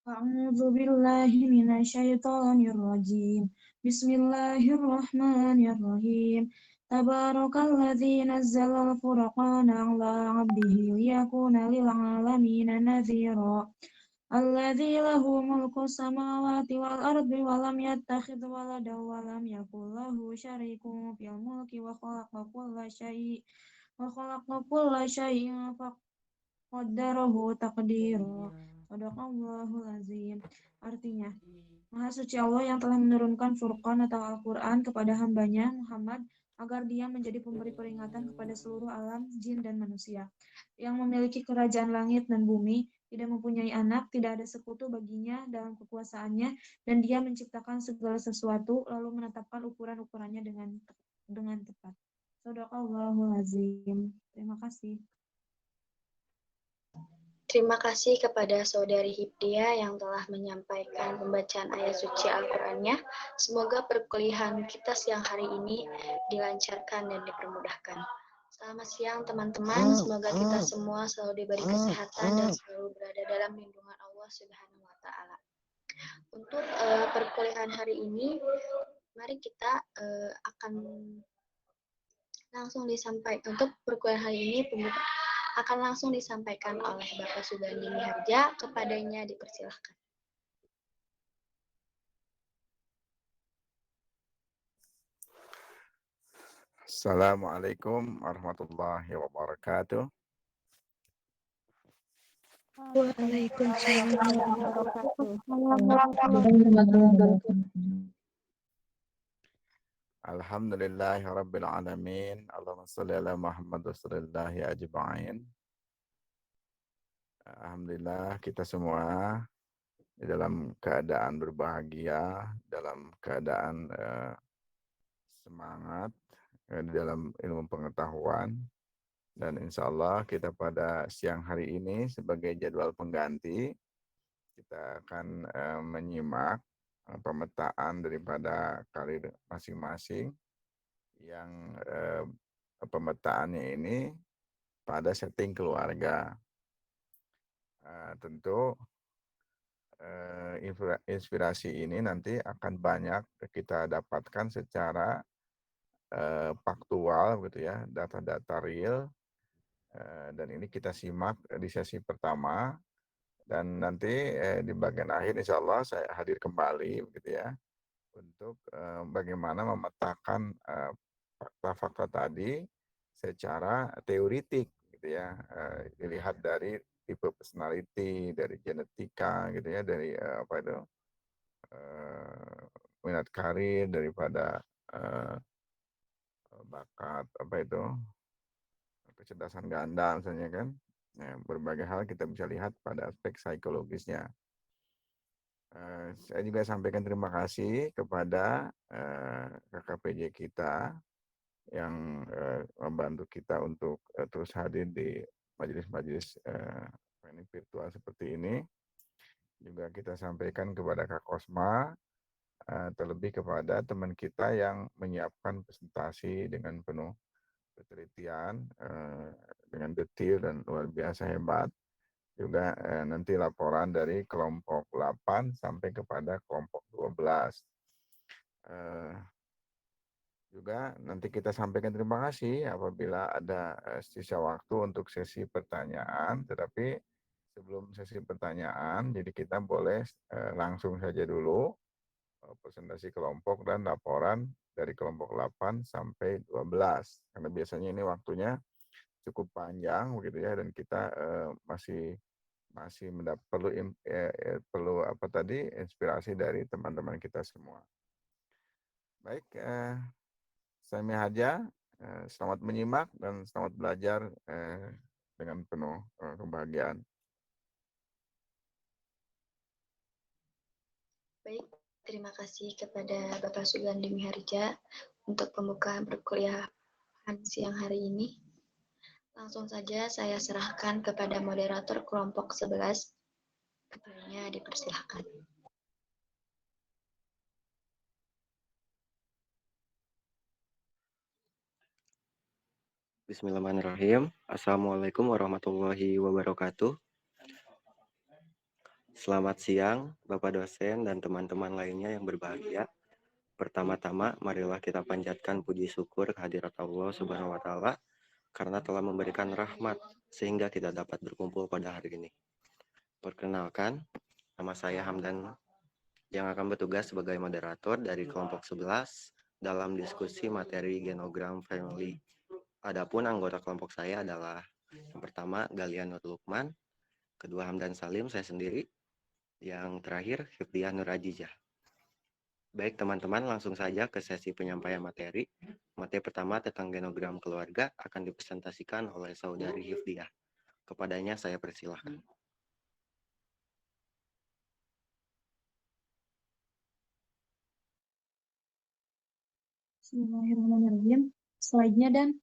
أعوذ بالله من الشيطان الرجيم بسم الله الرحمن الرحيم تبارك الذي نزل الفرقان على عبده ليكون للعالمين نذيرا الذي له ملك السماوات والأرض ولم يتخذ ولدا ولم يكن له شريك في الملك وخلق كل شيء faqaddarahu taqdira. Shadaqallahul azim. Artinya, Maha suci Allah yang telah menurunkan Furqan atau Al-Quran kepada hambanya Muhammad agar dia menjadi pemberi peringatan kepada seluruh alam jin dan manusia. Yang memiliki kerajaan langit dan bumi, tidak mempunyai anak, tidak ada sekutu baginya dalam kekuasaannya, dan dia menciptakan segala sesuatu lalu menetapkan ukuran-ukurannya dengan tepat. Shadaqallahul azim. Terima kasih. Terima kasih kepada Saudari Hibdia yang telah menyampaikan pembacaan ayat suci Al-Qur'annya. Semoga perkuliahan kita siang hari ini dilancarkan dan dipermudahkan. Selamat siang teman-teman, semoga kita semua selalu diberi kesehatan dan selalu berada dalam lindungan Allah Subhanahu wa taala. Untuk perkuliahan hari ini, mari kita akan langsung disampaikan. Untuk perkuliahan hari ini akan langsung disampaikan oleh Bapak Sugandi Miharja. Kepadanya dipersilahkan. Assalamualaikum warahmatullahi wabarakatuh. Waalaikumsalam warahmatullahi Wabarakatuh. Alhamdulillahi rabbil alamin. Allahumma shalli ala Muhammad wa sallallahu ajma'in. Alhamdulillah kita semua di dalam keadaan berbahagia, dalam keadaan semangat, di dalam ilmu pengetahuan. Dan insya Allah kita pada siang hari ini sebagai jadwal pengganti, kita akan menyimak pemetaan daripada karir masing-masing yang pemetaannya ini pada setting keluarga. Tentu inspirasi ini nanti akan banyak kita dapatkan secara faktual gitu ya, data-data real, dan ini kita simak di sesi pertama. Dan nanti di bagian akhir insya Allah saya hadir kembali begitu ya untuk bagaimana memetakan fakta-fakta tadi secara teoritik gitu ya, dilihat dari tipe personality, dari genetika gitu ya, dari minat karir, daripada bakat kecerdasan ganda misalnya kan. Nah, berbagai hal kita bisa lihat pada aspek psikologisnya. Saya juga sampaikan terima kasih kepada KKPJ kita yang membantu kita untuk terus hadir di majelis-majelis virtual seperti ini. Juga kita sampaikan kepada Kak Kosma, terlebih kepada teman kita yang menyiapkan presentasi dengan penuh penelitian, dengan detail dan luar biasa hebat. Juga nanti laporan dari kelompok 8 sampai kepada kelompok 12. Juga nanti kita sampaikan terima kasih apabila ada sisa waktu untuk sesi pertanyaan, tetapi sebelum sesi pertanyaan, jadi kita boleh langsung saja dulu presentasi kelompok dan laporan dari kelompok 8 sampai 12. Karena biasanya ini waktunya cukup panjang begitu ya, dan kita masih perlu inspirasi dari teman-teman kita semua. Baik, saya Miharja, selamat menyimak dan selamat belajar dengan penuh kebahagiaan. Baik, terima kasih kepada Bapak Sugandi Miharja untuk pembukaan perkuliahan siang hari ini. Langsung saja saya serahkan kepada moderator kelompok 11. Kepadanya dipersilahkan. Bismillahirrahmanirrahim. Assalamualaikum warahmatullahi wabarakatuh. Selamat siang, Bapak dosen dan teman-teman lainnya yang berbahagia. Pertama-tama, marilah kita panjatkan puji syukur kehadirat Allah Subhanahu wa Ta'ala karena telah memberikan rahmat sehingga kita dapat berkumpul pada hari ini. Perkenalkan, nama saya Hamdan yang akan bertugas sebagai moderator dari kelompok 11 dalam diskusi materi genogram family. Adapun anggota kelompok saya adalah yang pertama Galian Nur Lukman, kedua Hamdan Salim, saya sendiri, yang terakhir Hifdiyah Nur Ajijah. Baik teman-teman, langsung saja ke sesi penyampaian materi. Materi pertama tentang genogram keluarga akan dipresentasikan oleh saudari Hifdiyah. Kepadanya saya persilahkan. Bismillahirrahmanirrahim. Slide-nya dan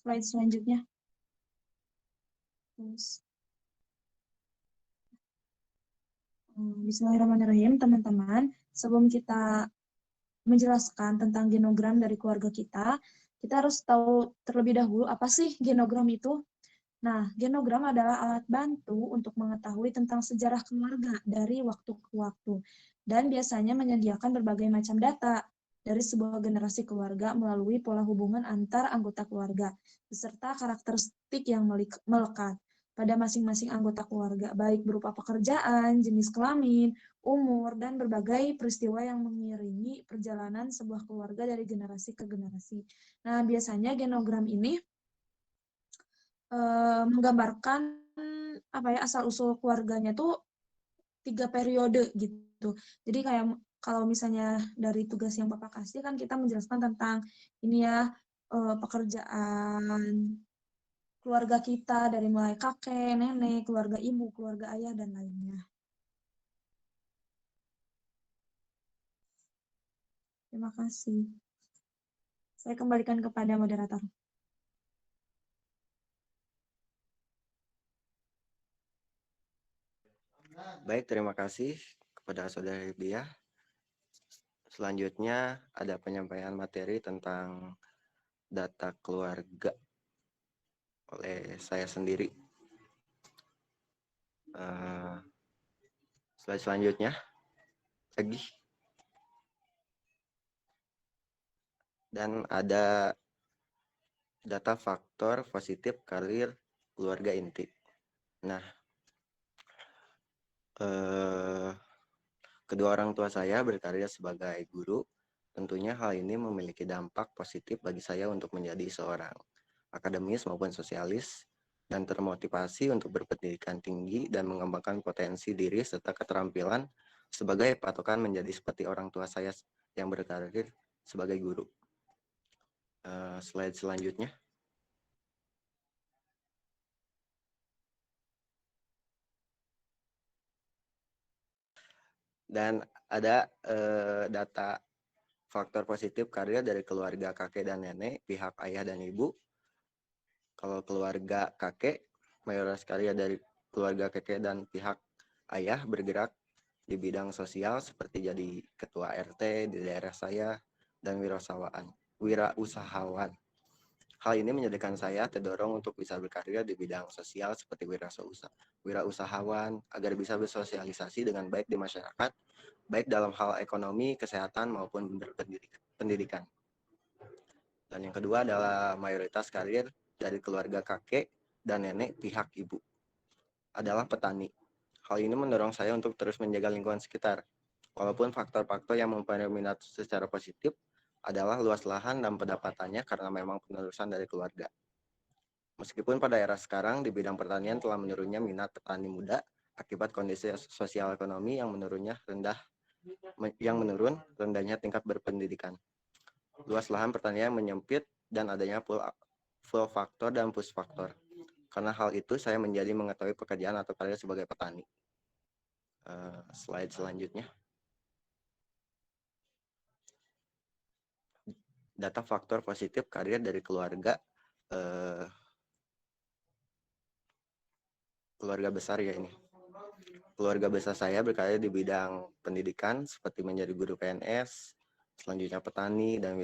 slide selanjutnya. Terus. Bismillahirrahmanirrahim, teman-teman. Sebelum kita menjelaskan tentang genogram dari keluarga kita harus tahu terlebih dahulu apa sih genogram itu. Nah, genogram adalah alat bantu untuk mengetahui tentang sejarah keluarga dari waktu ke waktu, dan biasanya menyediakan berbagai macam data dari sebuah generasi keluarga melalui pola hubungan antar anggota keluarga, beserta karakteristik yang melekat pada masing-masing anggota keluarga, baik berupa pekerjaan, jenis kelamin, umur, dan berbagai peristiwa yang mengiringi perjalanan sebuah keluarga dari generasi ke generasi. Nah, biasanya genogram ini menggambarkan asal-usul keluarganya tuh 3 periode gitu. Jadi kayak kalau misalnya dari tugas yang Bapak kasih kan kita menjelaskan tentang ini ya, pekerjaan keluarga kita dari mulai kakek, nenek, keluarga ibu, keluarga ayah, dan lainnya. Terima kasih. Saya kembalikan kepada moderator. Baik, terima kasih kepada saudara Hifdiyah. Selanjutnya ada penyampaian materi tentang data keluarga oleh saya sendiri. Slide selanjutnya lagi. Dan ada data faktor positif karir keluarga inti. Nah, kedua orang tua saya berkarya sebagai guru. Tentunya hal ini memiliki dampak positif bagi saya untuk menjadi seorang akademis maupun sosialis dan termotivasi untuk berpendidikan tinggi dan mengembangkan potensi diri serta keterampilan sebagai patokan menjadi seperti orang tua saya yang berkarir sebagai guru. Slide selanjutnya. Dan ada data faktor positif karir dari keluarga kakek dan nenek, pihak ayah dan ibu. Kalau keluarga kakek, mayoritas karya dari keluarga kakek dan pihak ayah bergerak di bidang sosial seperti jadi ketua RT di daerah saya dan wirausahawan. Hal ini menjadikan saya terdorong untuk bisa berkarya di bidang sosial seperti wirausahawan agar bisa bersosialisasi dengan baik di masyarakat, baik dalam hal ekonomi, kesehatan maupun pendidikan. Dan yang kedua adalah mayoritas karir dari keluarga kakek dan nenek pihak ibu adalah petani. Hal ini mendorong saya untuk terus menjaga lingkungan sekitar. Walaupun faktor-faktor yang mempengaruhi minat secara positif adalah luas lahan dan pendapatannya karena memang penerusan dari keluarga. Meskipun pada era sekarang di bidang pertanian telah menurunnya minat petani muda akibat kondisi sosial ekonomi yang menurun rendahnya tingkat berpendidikan. Luas lahan pertanian menyempit dan adanya full faktor dan push faktor. Karena hal itu saya menjadi mengetahui pekerjaan atau karir sebagai petani. Slide selanjutnya. Data faktor positif karir dari keluarga besar ya ini. Keluarga besar saya berkarya di bidang pendidikan seperti menjadi guru PNS, selanjutnya petani dan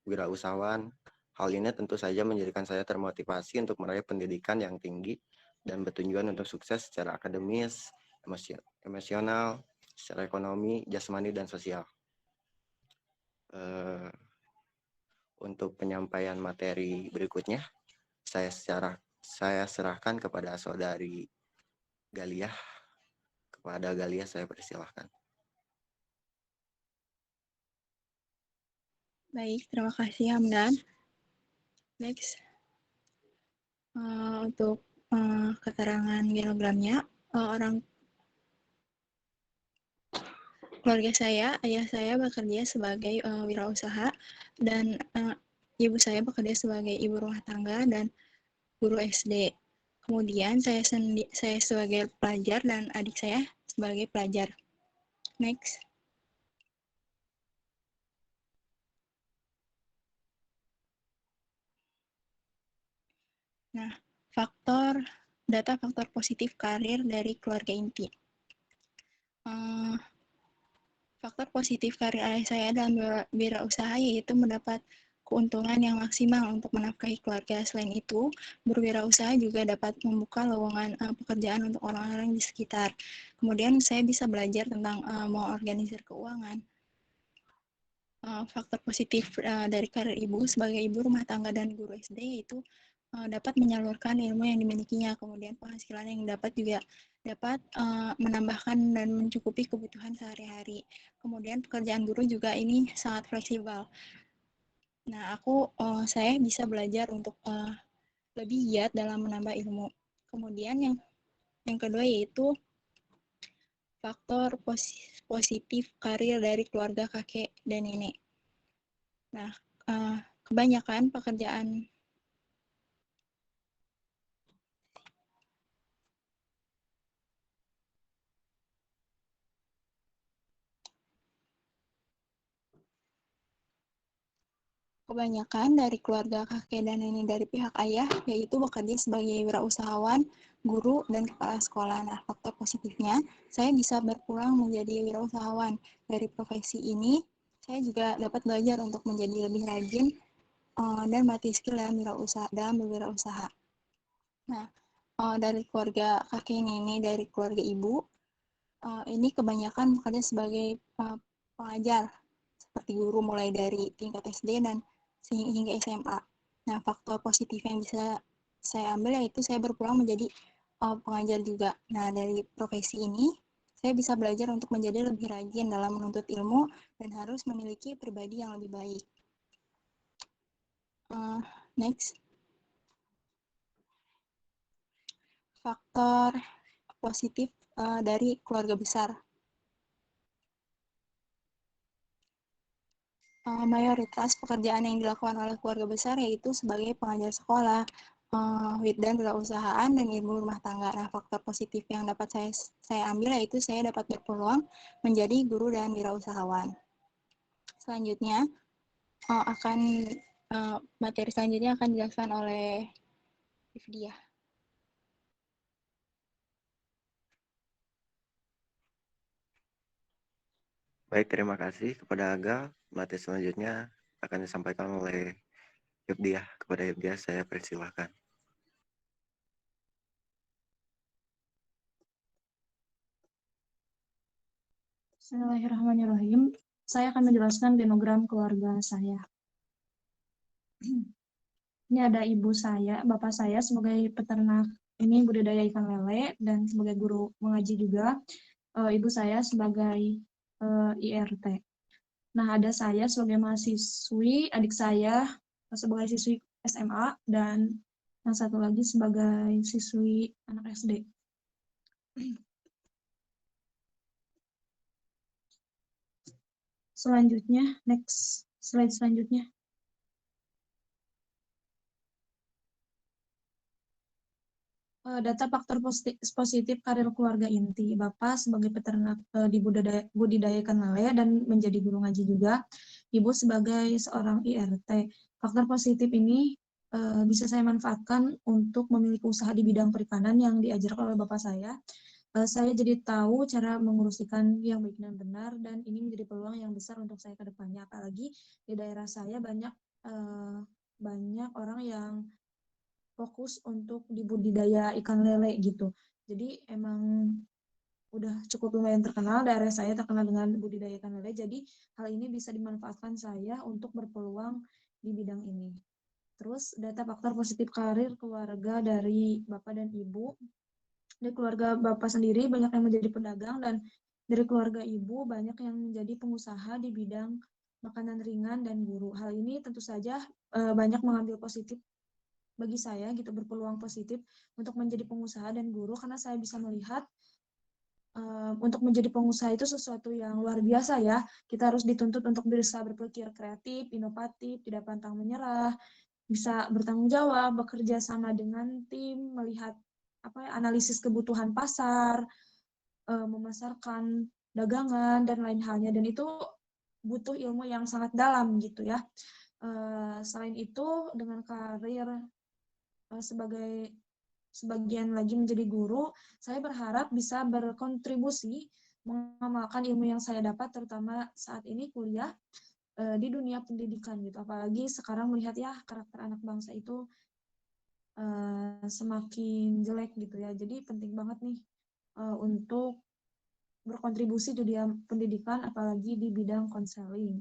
wirausahawan, Hal ini tentu saja menjadikan saya termotivasi untuk meraih pendidikan yang tinggi dan bertujuan untuk sukses secara akademis, emosional, secara ekonomi, jasmani, dan sosial. Untuk penyampaian materi berikutnya, saya serahkan kepada saudari Galiah. Kepada Galiah saya persilahkan. Baik, terima kasih Hamdan. Next, untuk keterangan genogramnya, keluarga saya, ayah saya bekerja sebagai wirausaha dan ibu saya bekerja sebagai ibu rumah tangga dan guru SD. Kemudian saya sebagai pelajar dan adik saya sebagai pelajar. Next. Nah, data faktor positif karir dari keluarga inti. Faktor positif karir ayah saya dalam berwirausaha yaitu mendapat keuntungan yang maksimal untuk menafkahi keluarga. Selain itu, berwirausaha juga dapat membuka lowongan pekerjaan untuk orang-orang di sekitar. Kemudian saya bisa belajar tentang mengorganisir keuangan. Faktor positif dari karir ibu sebagai ibu rumah tangga dan guru SD yaitu dapat menyalurkan ilmu yang dimilikinya, kemudian penghasilan yang dapat juga dapat menambahkan dan mencukupi kebutuhan sehari-hari. Kemudian pekerjaan guru juga ini sangat fleksibel. Nah, saya bisa belajar untuk lebih giat dalam menambah ilmu. Kemudian yang kedua yaitu faktor positif karir dari keluarga kakek dan nenek. Nah, kebanyakan pekerjaan dari keluarga kakek dan nenek dari pihak ayah yaitu bekerja sebagai wirausahawan, guru, dan kepala sekolah. Nah, faktor positifnya, saya bisa berpulang menjadi wirausahawan. Dari profesi ini, saya juga dapat belajar untuk menjadi lebih rajin dan melatih skill dalam berwirausaha. Nah, dari keluarga kakek nenek, dari keluarga ibu, ini kebanyakan bekerja sebagai pengajar, seperti guru mulai dari tingkat SD dan hingga SMA. Nah, faktor positif yang bisa saya ambil yaitu saya berpulang menjadi pengajar juga. Nah, dari profesi ini, saya bisa belajar untuk menjadi lebih rajin dalam menuntut ilmu dan harus memiliki pribadi yang lebih baik. Next. Faktor positif dari keluarga besar. Mayoritas pekerjaan yang dilakukan oleh keluarga besar yaitu sebagai pengajar sekolah, dan wirausahaan dan ibu rumah tangga. Nah, faktor positif yang dapat saya ambil yaitu saya dapat berpeluang menjadi guru dan wirausahawan. Selanjutnya, materi selanjutnya akan dijelaskan oleh Ifdiah. Baik, terima kasih kepada Aga. Materi selanjutnya akan disampaikan oleh Ifdiah. Kepada Ifdiah saya persilahkan. Bismillahirrahmanirrahim. Saya akan menjelaskan genogram keluarga saya. Ini ada ibu saya, bapak saya sebagai peternak ini budidaya ikan lele dan sebagai guru mengaji juga. Ibu saya sebagai IRT. Nah, ada saya sebagai mahasiswi, adik saya sebagai siswi SMA, dan yang satu lagi sebagai siswi anak SD. Selanjutnya, next slide selanjutnya. Data faktor positif karir keluarga inti. Bapak sebagai peternak di budidaya ikan lele dan menjadi guru ngaji juga. Ibu sebagai seorang IRT. Faktor positif ini bisa saya manfaatkan untuk memiliki usaha di bidang perikanan yang diajarkan oleh bapak saya. Saya jadi tahu cara mengurus ikan yang baik dan benar, dan ini menjadi peluang yang besar untuk saya ke depannya. Apalagi di daerah saya banyak banyak orang yang fokus untuk di budidaya ikan lele gitu. Jadi emang udah cukup lumayan terkenal, daerah saya terkenal dengan budidaya ikan lele. Jadi hal ini bisa dimanfaatkan saya untuk berpeluang di bidang ini. Terus data faktor positif karir keluarga dari Bapak dan Ibu. Dari keluarga Bapak sendiri banyak yang menjadi pedagang dan dari keluarga Ibu banyak yang menjadi pengusaha di bidang makanan ringan dan guru. Hal ini tentu saja banyak mengambil positif bagi saya gitu, berpeluang positif untuk menjadi pengusaha dan guru karena saya bisa melihat untuk menjadi pengusaha itu sesuatu yang luar biasa ya. Kita harus dituntut untuk bisa berpikir kreatif, inovatif, tidak pantang menyerah, bisa bertanggung jawab, bekerja sama dengan tim, melihat analisis kebutuhan pasar, memasarkan dagangan dan lain halnya, dan itu butuh ilmu yang sangat dalam gitu ya. Selain itu dengan karir sebagai sebagian lagi menjadi guru, saya berharap bisa berkontribusi mengamalkan ilmu yang saya dapat terutama saat ini kuliah di dunia pendidikan gitu. Apalagi sekarang melihat ya karakter anak bangsa itu semakin jelek gitu ya. Jadi penting banget nih untuk berkontribusi di dunia pendidikan apalagi di bidang konseling.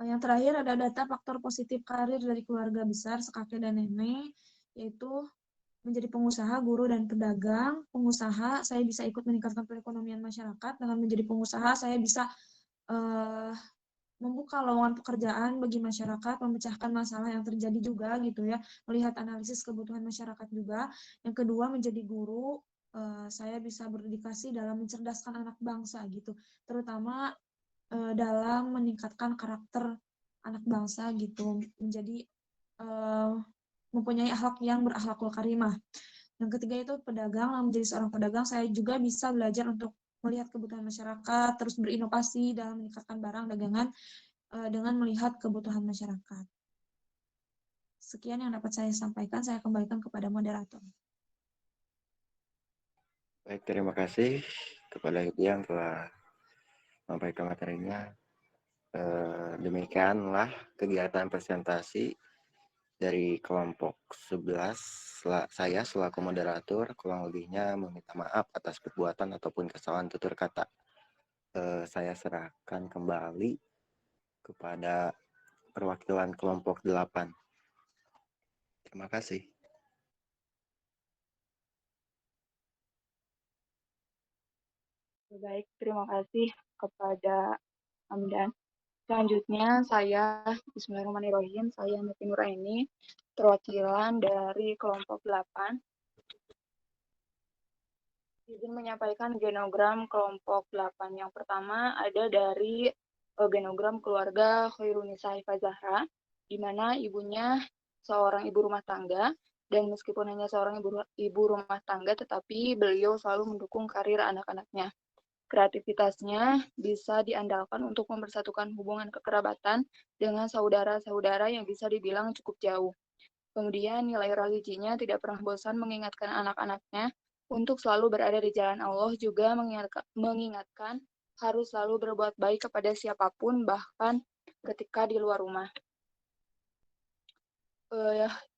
Yang terakhir ada data faktor positif karir dari keluarga besar sekakek dan nenek, yaitu menjadi pengusaha, guru, dan pedagang. Pengusaha, saya bisa ikut meningkatkan perekonomian masyarakat. Dengan menjadi pengusaha, saya bisa membuka lowongan pekerjaan bagi masyarakat, memecahkan masalah yang terjadi juga gitu ya, melihat analisis kebutuhan masyarakat juga. Yang kedua, menjadi guru, saya bisa berdedikasi dalam mencerdaskan anak bangsa gitu, terutama dalam meningkatkan karakter anak bangsa gitu, menjadi mempunyai akhlak yang berakhlakul karimah. Yang ketiga itu pedagang, menjadi seorang pedagang saya juga bisa belajar untuk melihat kebutuhan masyarakat, terus berinovasi dalam meningkatkan barang dagangan dengan melihat kebutuhan masyarakat. Sekian yang dapat saya sampaikan, saya kembalikan kepada moderator. Baik, terima kasih kepada Ibu yang telah menyampaikan materinya. Demikianlah kegiatan presentasi dari kelompok 11. Saya selaku moderator kurang lebihnya meminta maaf atas perbuatan ataupun kesalahan tutur kata. Saya serahkan kembali kepada perwakilan kelompok 8. Terima kasih. Baik, terima kasih kepada Hamdan. Selanjutnya saya, Bismillahirrahmanirrahim, saya Neti Nuraini, perwakilan dari kelompok 8. Izin menyampaikan genogram kelompok 8. Yang pertama ada dari genogram keluarga Khairunisa Hifazahra, di mana ibunya seorang ibu rumah tangga, dan meskipun hanya seorang ibu rumah tangga, tetapi beliau selalu mendukung karir anak-anaknya. Kreativitasnya bisa diandalkan untuk mempersatukan hubungan kekerabatan dengan saudara-saudara yang bisa dibilang cukup jauh. Kemudian nilai religinya tidak pernah bosan mengingatkan anak-anaknya untuk selalu berada di jalan Allah, juga mengingatkan harus selalu berbuat baik kepada siapapun, bahkan ketika di luar rumah.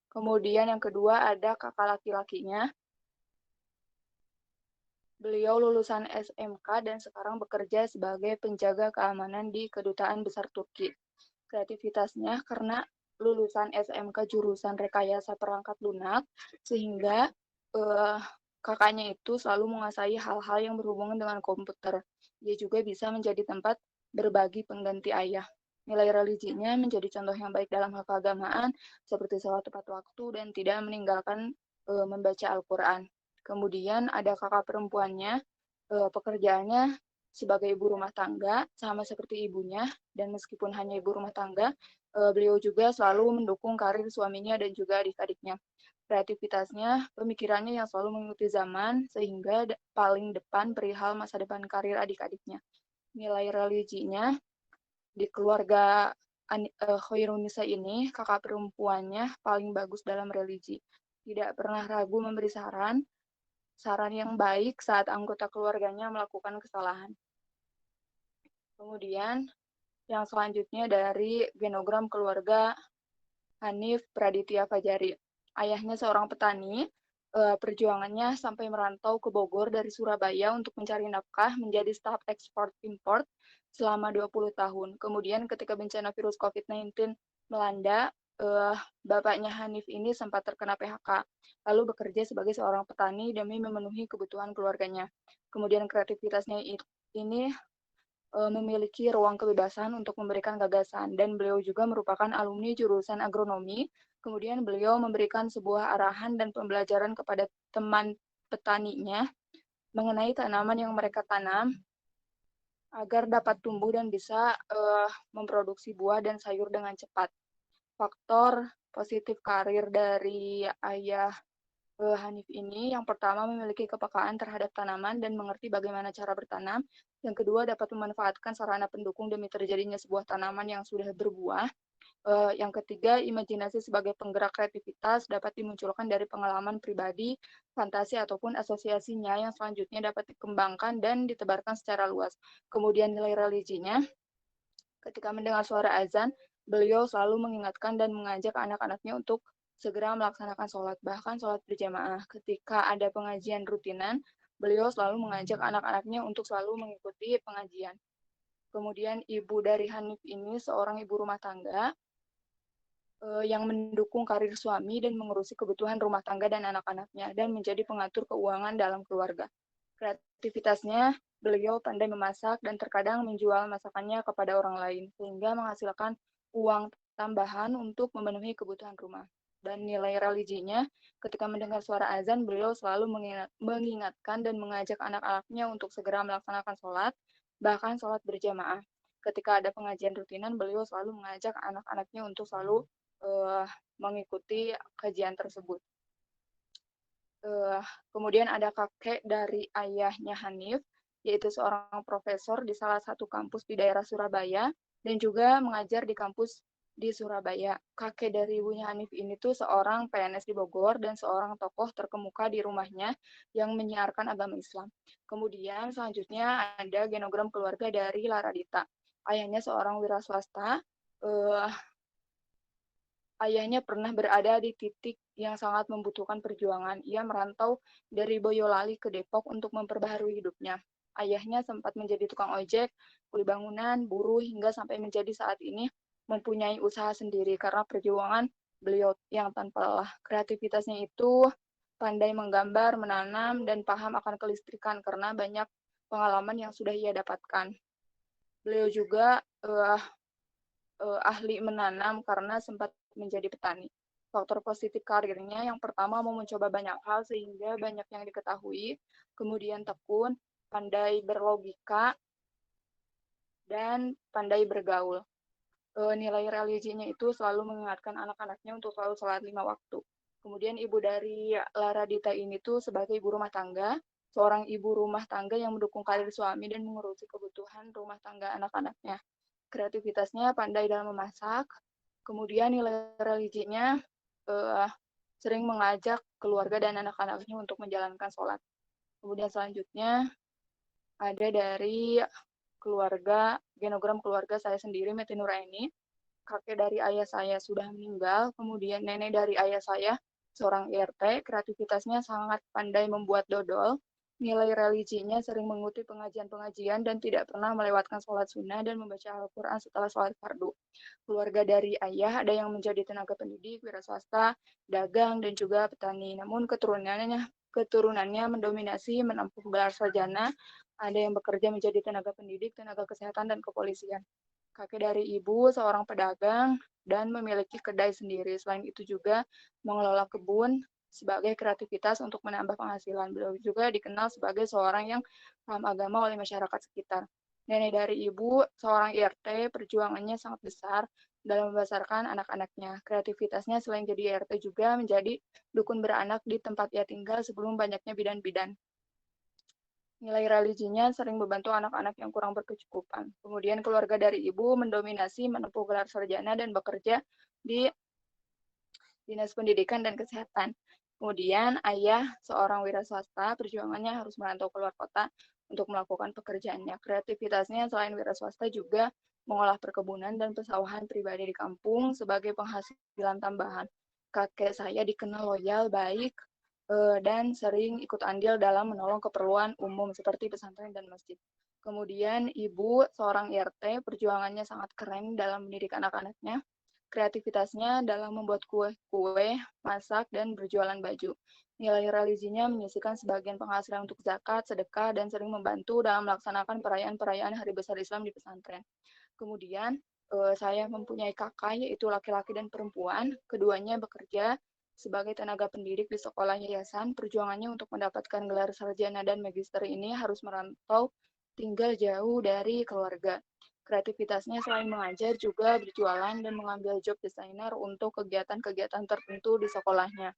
Kemudian yang kedua ada kakak laki-lakinya. Beliau lulusan SMK dan sekarang bekerja sebagai penjaga keamanan di Kedutaan Besar Turki. Kreativitasnya karena lulusan SMK jurusan rekayasa perangkat lunak, sehingga kakaknya itu selalu menguasai hal-hal yang berhubungan dengan komputer. Dia juga bisa menjadi tempat berbagi pengganti ayah. Nilai religinya menjadi contoh yang baik dalam hal keagamaan, seperti sholat tepat waktu dan tidak meninggalkan membaca Al-Quran. Kemudian ada kakak perempuannya, pekerjaannya sebagai ibu rumah tangga, sama seperti ibunya, dan meskipun hanya ibu rumah tangga, beliau juga selalu mendukung karir suaminya dan juga adik-adiknya. Kreativitasnya, pemikirannya yang selalu mengikuti zaman, sehingga paling depan perihal masa depan karir adik-adiknya. Nilai religinya, di keluarga Khairunisa ini, kakak perempuannya paling bagus dalam religi. Tidak pernah ragu memberi saran yang baik saat anggota keluarganya melakukan kesalahan. Kemudian yang selanjutnya dari genogram keluarga Hanif Praditya Fajari. Ayahnya seorang petani, perjuangannya sampai merantau ke Bogor dari Surabaya untuk mencari nafkah menjadi staf ekspor-import selama 20 tahun. Kemudian ketika bencana virus COVID-19 melanda, bapaknya Hanif ini sempat terkena PHK, lalu bekerja sebagai seorang petani demi memenuhi kebutuhan keluarganya. Kemudian kreativitasnya ini memiliki ruang kebebasan untuk memberikan gagasan, dan beliau juga merupakan alumni jurusan agronomi. Kemudian beliau memberikan sebuah arahan dan pembelajaran kepada teman petaninya mengenai tanaman yang mereka tanam agar dapat tumbuh dan bisa memproduksi buah dan sayur dengan cepat. Faktor positif karir dari ayah Hanif ini, yang pertama memiliki kepekaan terhadap tanaman dan mengerti bagaimana cara bertanam. Yang kedua dapat memanfaatkan sarana pendukung demi terjadinya sebuah tanaman yang sudah berbuah. Yang ketiga, imajinasi sebagai penggerak kreativitas dapat dimunculkan dari pengalaman pribadi, fantasi, ataupun asosiasinya yang selanjutnya dapat dikembangkan dan ditebarkan secara luas. Kemudian nilai religinya, ketika mendengar suara azan, beliau selalu mengingatkan dan mengajak anak-anaknya untuk segera melaksanakan sholat, bahkan sholat berjamaah. Ketika ada pengajian rutinan, beliau selalu mengajak anak-anaknya untuk selalu mengikuti pengajian. Kemudian ibu dari Hanif ini seorang ibu rumah tangga yang mendukung karir suami dan mengurusi kebutuhan rumah tangga dan anak-anaknya, dan menjadi pengatur keuangan dalam keluarga. Kreativitasnya, beliau pandai memasak dan terkadang menjual masakannya kepada orang lain, sehingga menghasilkan uang tambahan untuk memenuhi kebutuhan rumah. Dan nilai religinya, ketika mendengar suara azan, beliau selalu mengingatkan dan mengajak anak-anaknya untuk segera melaksanakan sholat, bahkan sholat berjamaah. Ketika ada pengajian rutinan, beliau selalu mengajak anak-anaknya untuk selalu mengikuti kajian tersebut. Kemudian ada kakek dari ayahnya Hanif, yaitu seorang profesor di salah satu kampus di daerah Surabaya, dan juga mengajar di kampus di Surabaya. Kakek dari ibunya Hanif ini tuh seorang PNS di Bogor dan seorang tokoh terkemuka di rumahnya yang menyiarkan agama Islam. Kemudian selanjutnya ada genogram keluarga dari Laradita. Ayahnya seorang wira swasta, ayahnya pernah berada di titik yang sangat membutuhkan perjuangan. Ia merantau dari Boyolali ke Depok untuk memperbaharui hidupnya. Ayahnya sempat menjadi tukang ojek, kuli bangunan, buruh, hingga sampai menjadi saat ini mempunyai usaha sendiri karena perjuangan beliau yang tanpa lelah. Kreativitasnya itu pandai menggambar, menanam, dan paham akan kelistrikan karena banyak pengalaman yang sudah ia dapatkan. Beliau juga ahli menanam karena sempat menjadi petani. Faktor positif karirnya, yang pertama mau mencoba banyak hal sehingga banyak yang diketahui, kemudian tekun, pandai berlogika, dan pandai bergaul. Nilai religinya itu selalu mengingatkan anak-anaknya untuk selalu sholat 5 waktu. Kemudian ibu dari Laradita ini tuh sebagai ibu rumah tangga, seorang ibu rumah tangga yang mendukung karir suami dan mengurusi kebutuhan rumah tangga anak-anaknya. Kreativitasnya pandai dalam memasak, kemudian nilai religinya sering mengajak keluarga dan anak-anaknya untuk menjalankan sholat. Kemudian selanjutnya ada dari keluarga, genogram keluarga saya sendiri, Meti Nuraini. Kakek dari ayah saya sudah meninggal, kemudian nenek dari ayah saya seorang IRT, kreativitasnya sangat pandai membuat dodol, nilai religinya sering mengikuti pengajian-pengajian dan tidak pernah melewatkan sholat sunnah dan membaca Al-Quran setelah sholat fardu. Keluarga dari ayah ada yang menjadi tenaga pendidik, wira swasta, dagang, dan juga petani. Namun keturunannya mendominasi menempuh gelar sarjana, ada yang bekerja menjadi tenaga pendidik, tenaga kesehatan, dan kepolisian. Kakek dari ibu seorang pedagang dan memiliki kedai sendiri. Selain itu juga mengelola kebun sebagai kreativitas untuk menambah penghasilan. Beliau juga dikenal sebagai seorang yang paham agama oleh masyarakat sekitar. Nenek dari ibu seorang IRT, perjuangannya sangat besar dalam membesarkan anak-anaknya. Kreativitasnya selain jadi IRT juga menjadi dukun beranak di tempat ia tinggal sebelum banyaknya bidan-bidan. Nilai religinya sering membantu anak-anak yang kurang berkecukupan. Kemudian keluarga dari ibu mendominasi menempuh gelar sarjana dan bekerja di Dinas Pendidikan dan Kesehatan. Kemudian ayah seorang wira swasta, perjuangannya harus merantau keluar kota untuk melakukan pekerjaannya. Kreativitasnya selain wira swasta juga mengolah perkebunan dan persawahan pribadi di kampung sebagai penghasilan tambahan. Kakek saya dikenal loyal, baik, dan sering ikut andil dalam menolong keperluan umum seperti pesantren dan masjid. Kemudian ibu, seorang IRT, perjuangannya sangat keren dalam mendidik anak-anaknya. Kreativitasnya dalam membuat kue-kue, masak, dan berjualan baju. Nilai religinya menyisihkan sebagian penghasilan untuk zakat, sedekah, dan sering membantu dalam melaksanakan perayaan-perayaan hari besar Islam di pesantren. Kemudian saya mempunyai kakak, yaitu laki-laki dan perempuan. Keduanya bekerja sebagai tenaga pendidik di sekolah yayasan. Perjuangannya untuk mendapatkan gelar sarjana dan magister ini harus merantau tinggal jauh dari keluarga. Kreativitasnya selain mengajar juga berjualan dan mengambil job designer untuk kegiatan-kegiatan tertentu di sekolahnya.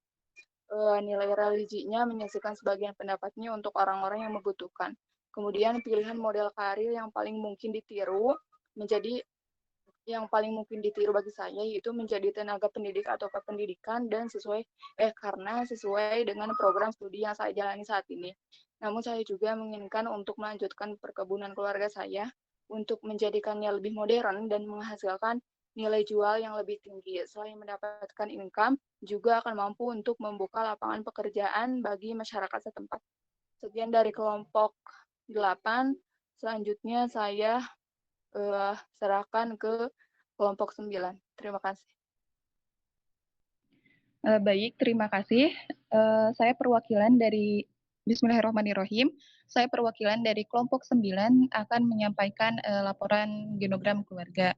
Nilai religinya menyisihkan sebagian pendapatnya untuk orang-orang yang membutuhkan. Kemudian pilihan model karir yang paling mungkin ditiru bagi saya yaitu menjadi tenaga pendidik atau kependidikan dan karena sesuai dengan program studi yang saya jalani saat ini. Namun saya juga menginginkan untuk melanjutkan perkebunan keluarga saya untuk menjadikannya lebih modern dan menghasilkan nilai jual yang lebih tinggi. Selain mendapatkan income, juga akan mampu untuk membuka lapangan pekerjaan bagi masyarakat setempat. Sekian dari kelompok 8. Selanjutnya saya serahkan ke kelompok 9. Terima kasih. Baik, terima kasih. Saya perwakilan dari Bismillahirrahmanirrahim. Saya perwakilan dari kelompok 9 akan menyampaikan laporan genogram keluarga.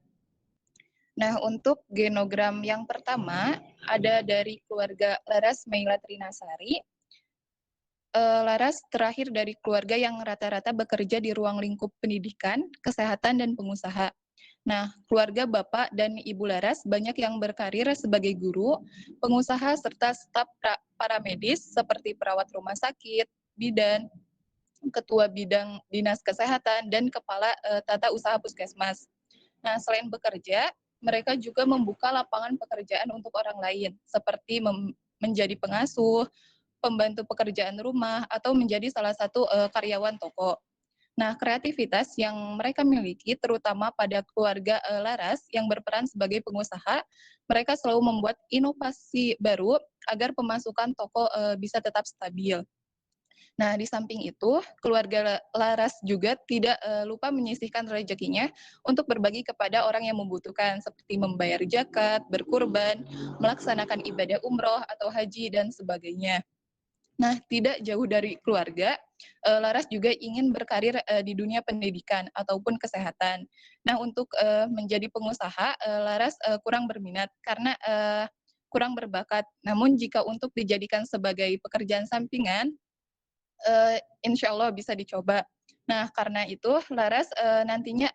Nah, untuk genogram yang pertama ada dari keluarga Laras Meila Trinasari. Laras terakhir dari keluarga yang rata-rata bekerja di ruang lingkup pendidikan, kesehatan, dan pengusaha. Nah, keluarga Bapak dan Ibu Laras banyak yang berkarir sebagai guru, pengusaha, serta staf paramedis seperti perawat rumah sakit, bidan, ketua bidang dinas kesehatan, dan kepala tata usaha puskesmas. Nah, selain bekerja, mereka juga membuka lapangan pekerjaan untuk orang lain, seperti menjadi pengasuh, pembantu pekerjaan rumah, atau menjadi salah satu karyawan toko. Nah, kreativitas yang mereka miliki, terutama pada keluarga Laras yang berperan sebagai pengusaha, mereka selalu membuat inovasi baru agar pemasukan toko bisa tetap stabil. Nah, di samping itu, keluarga Laras juga tidak lupa menyisihkan rezekinya untuk berbagi kepada orang yang membutuhkan, seperti membayar zakat, berkurban, melaksanakan ibadah umroh atau haji, dan sebagainya. Nah, tidak jauh dari keluarga, Laras juga ingin berkarir di dunia pendidikan ataupun kesehatan. Nah, untuk menjadi pengusaha, Laras kurang berminat karena kurang berbakat. Namun, jika untuk dijadikan sebagai pekerjaan sampingan, insya Allah bisa dicoba. Nah, karena itu, Laras nantinya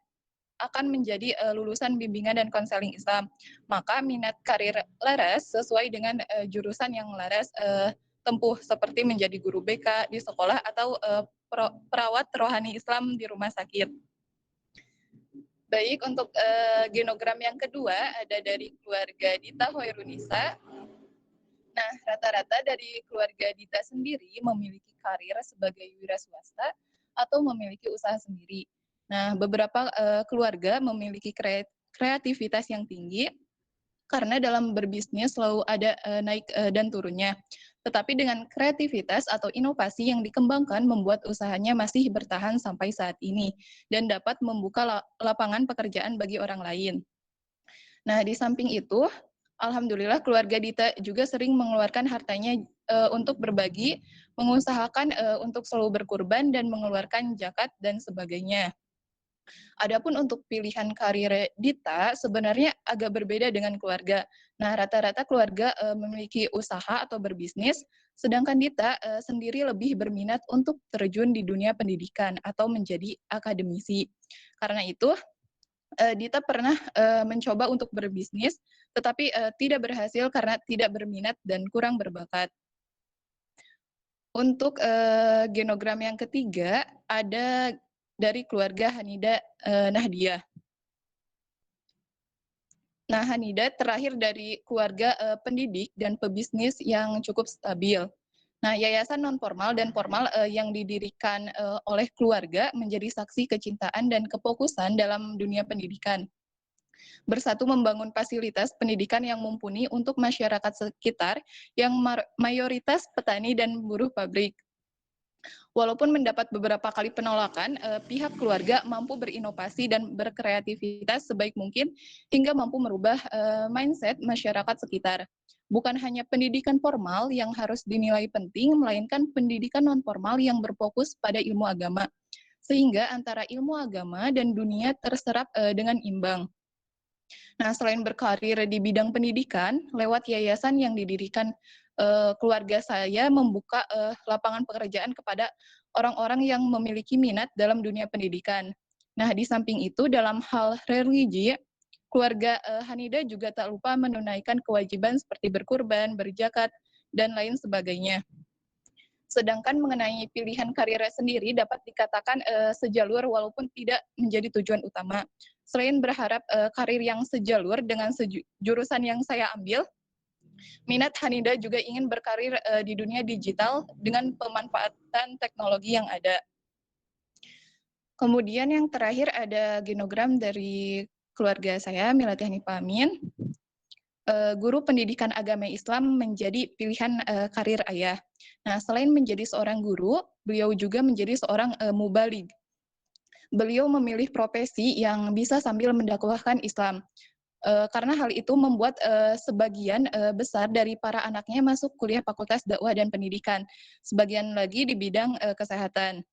akan menjadi lulusan bimbingan dan konseling Islam. Maka minat karir Laras sesuai dengan jurusan yang Laras tempuh, seperti menjadi guru BK di sekolah atau perawat rohani Islam di rumah sakit. Baik, untuk genogram yang kedua ada dari keluarga Dita Hoirunisa. Nah, rata-rata dari keluarga Dita sendiri memiliki karir sebagai wira swasta atau memiliki usaha sendiri. Nah, beberapa keluarga memiliki kreativitas yang tinggi karena dalam berbisnis selalu ada naik dan turunnya. Tetapi dengan kreativitas atau inovasi yang dikembangkan membuat usahanya masih bertahan sampai saat ini dan dapat membuka lapangan pekerjaan bagi orang lain. Nah, di samping itu, alhamdulillah keluarga Dita juga sering mengeluarkan hartanya untuk berbagi, mengusahakan untuk selalu berkurban dan mengeluarkan zakat dan sebagainya. Adapun untuk pilihan karir Dita sebenarnya agak berbeda dengan keluarga. Nah, rata-rata keluarga memiliki usaha atau berbisnis, sedangkan Dita sendiri lebih berminat untuk terjun di dunia pendidikan atau menjadi akademisi. Karena itu, Dita pernah mencoba untuk berbisnis, tetapi tidak berhasil karena tidak berminat dan kurang berbakat. Untuk genogram yang ketiga, ada dari keluarga Hanida Nahdiah. Nah, Hanida terakhir dari keluarga pendidik dan pebisnis yang cukup stabil. Nah, yayasan non-formal dan formal yang didirikan oleh keluarga menjadi saksi kecintaan dan kefokusan dalam dunia pendidikan. Bersatu membangun fasilitas pendidikan yang mumpuni untuk masyarakat sekitar yang mayoritas petani dan buruh pabrik. Walaupun mendapat beberapa kali penolakan, pihak keluarga mampu berinovasi dan berkreativitas sebaik mungkin hingga mampu merubah mindset masyarakat sekitar. Bukan hanya pendidikan formal yang harus dinilai penting, melainkan pendidikan non-formal yang berfokus pada ilmu agama. Sehingga antara ilmu agama dan dunia terserap dengan imbang. Nah, selain berkarir di bidang pendidikan, lewat yayasan yang didirikan keluarga saya membuka lapangan pekerjaan kepada orang-orang yang memiliki minat dalam dunia pendidikan. Nah, di samping itu dalam hal religi, keluarga Hanida juga tak lupa menunaikan kewajiban seperti berkurban, berzakat, dan lain sebagainya. Sedangkan mengenai pilihan karir sendiri dapat dikatakan sejalur walaupun tidak menjadi tujuan utama. Selain berharap karir yang sejalur dengan jurusan yang saya ambil, minat Hanida juga ingin berkarir di dunia digital dengan pemanfaatan teknologi yang ada. Kemudian yang terakhir ada genogram dari keluarga saya, Milati Hanifah Amin. Guru pendidikan agama Islam menjadi pilihan karir ayah. Nah, selain menjadi seorang guru, beliau juga menjadi seorang mubaligh. Beliau memilih profesi yang bisa sambil mendakwahkan Islam. Karena hal itu membuat sebagian besar dari para anaknya masuk kuliah Fakultas Dakwah dan Pendidikan, sebagian lagi di bidang kesehatan.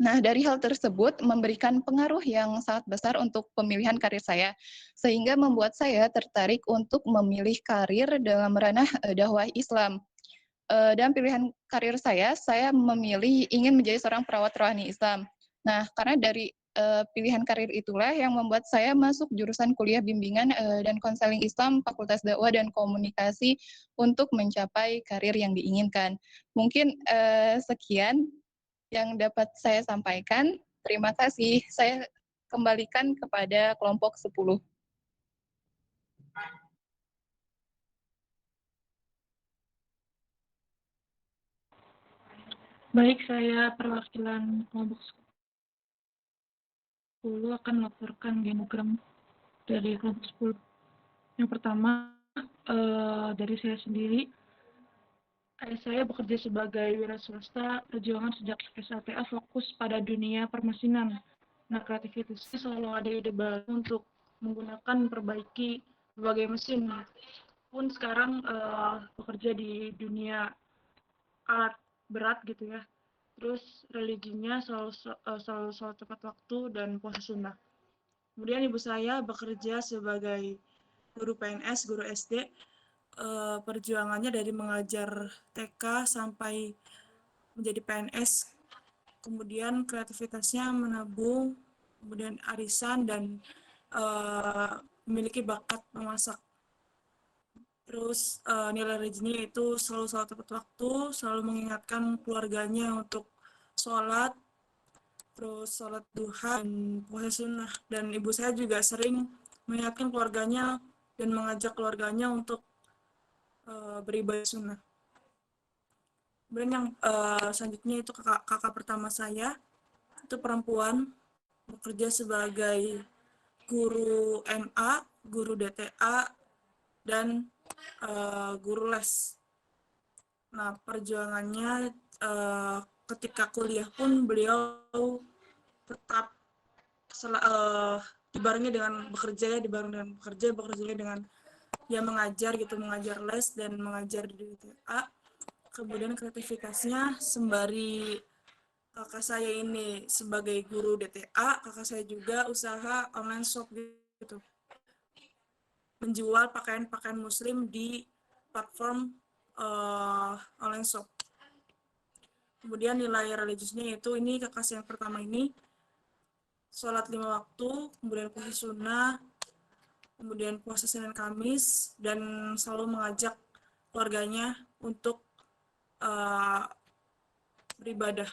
Nah, dari hal tersebut memberikan pengaruh yang sangat besar untuk pemilihan karir saya, sehingga membuat saya tertarik untuk memilih karir dalam ranah dakwah Islam. Dalam pilihan karir saya memilih ingin menjadi seorang perawat rohani Islam. Nah, karena dari pilihan karir itulah yang membuat saya masuk jurusan kuliah bimbingan dan konseling Islam Fakultas Dakwah dan Komunikasi untuk mencapai karir yang diinginkan. Mungkin sekian yang dapat saya sampaikan. Terima kasih. Saya kembalikan kepada kelompok 10. Baik, saya perwakilan kelompok 10 akan melaporkan genogram dari kelompok 10. Yang pertama, dari saya sendiri, ayah saya bekerja sebagai wira swasta, perjuangan sejak SATA fokus pada dunia permesinan. Nah, kreativitasnya selalu ada ide baru untuk menggunakan perbaiki berbagai mesin. Pun sekarang bekerja di dunia alat berat gitu ya. Terus religinya selalu tepat waktu dan puasa sunnah. Kemudian ibu saya bekerja sebagai guru PNS, guru SD. Perjuangannya dari mengajar TK sampai menjadi PNS. Kemudian kreativitasnya menabung, kemudian arisan dan memiliki bakat memasak. Terus nilai religinya itu selalu tepat waktu, selalu mengingatkan keluarganya untuk sholat, terus sholat duha dan puasa sunnah. Dan ibu saya juga sering mengingatkan keluarganya dan mengajak keluarganya untuk beribadah sunnah. Kemudian yang selanjutnya itu kakak pertama saya, itu perempuan, bekerja sebagai guru MA, guru DTA, dan guru les. Nah, perjuangannya ketika kuliah pun beliau tetap dibarengi dengan bekerja dengan ya mengajar gitu, mengajar les dan mengajar di DTA. Kemudian kreativitasnya sembari kakak saya ini sebagai guru DTA, kakak saya juga usaha online shop gitu, menjual pakaian-pakaian muslim di platform online shop. Kemudian nilai religiusnya yaitu ini kakak saya yang pertama ini sholat 5 waktu, kemudian puasa sunnah, kemudian puasa Senin Kamis, dan selalu mengajak keluarganya untuk beribadah.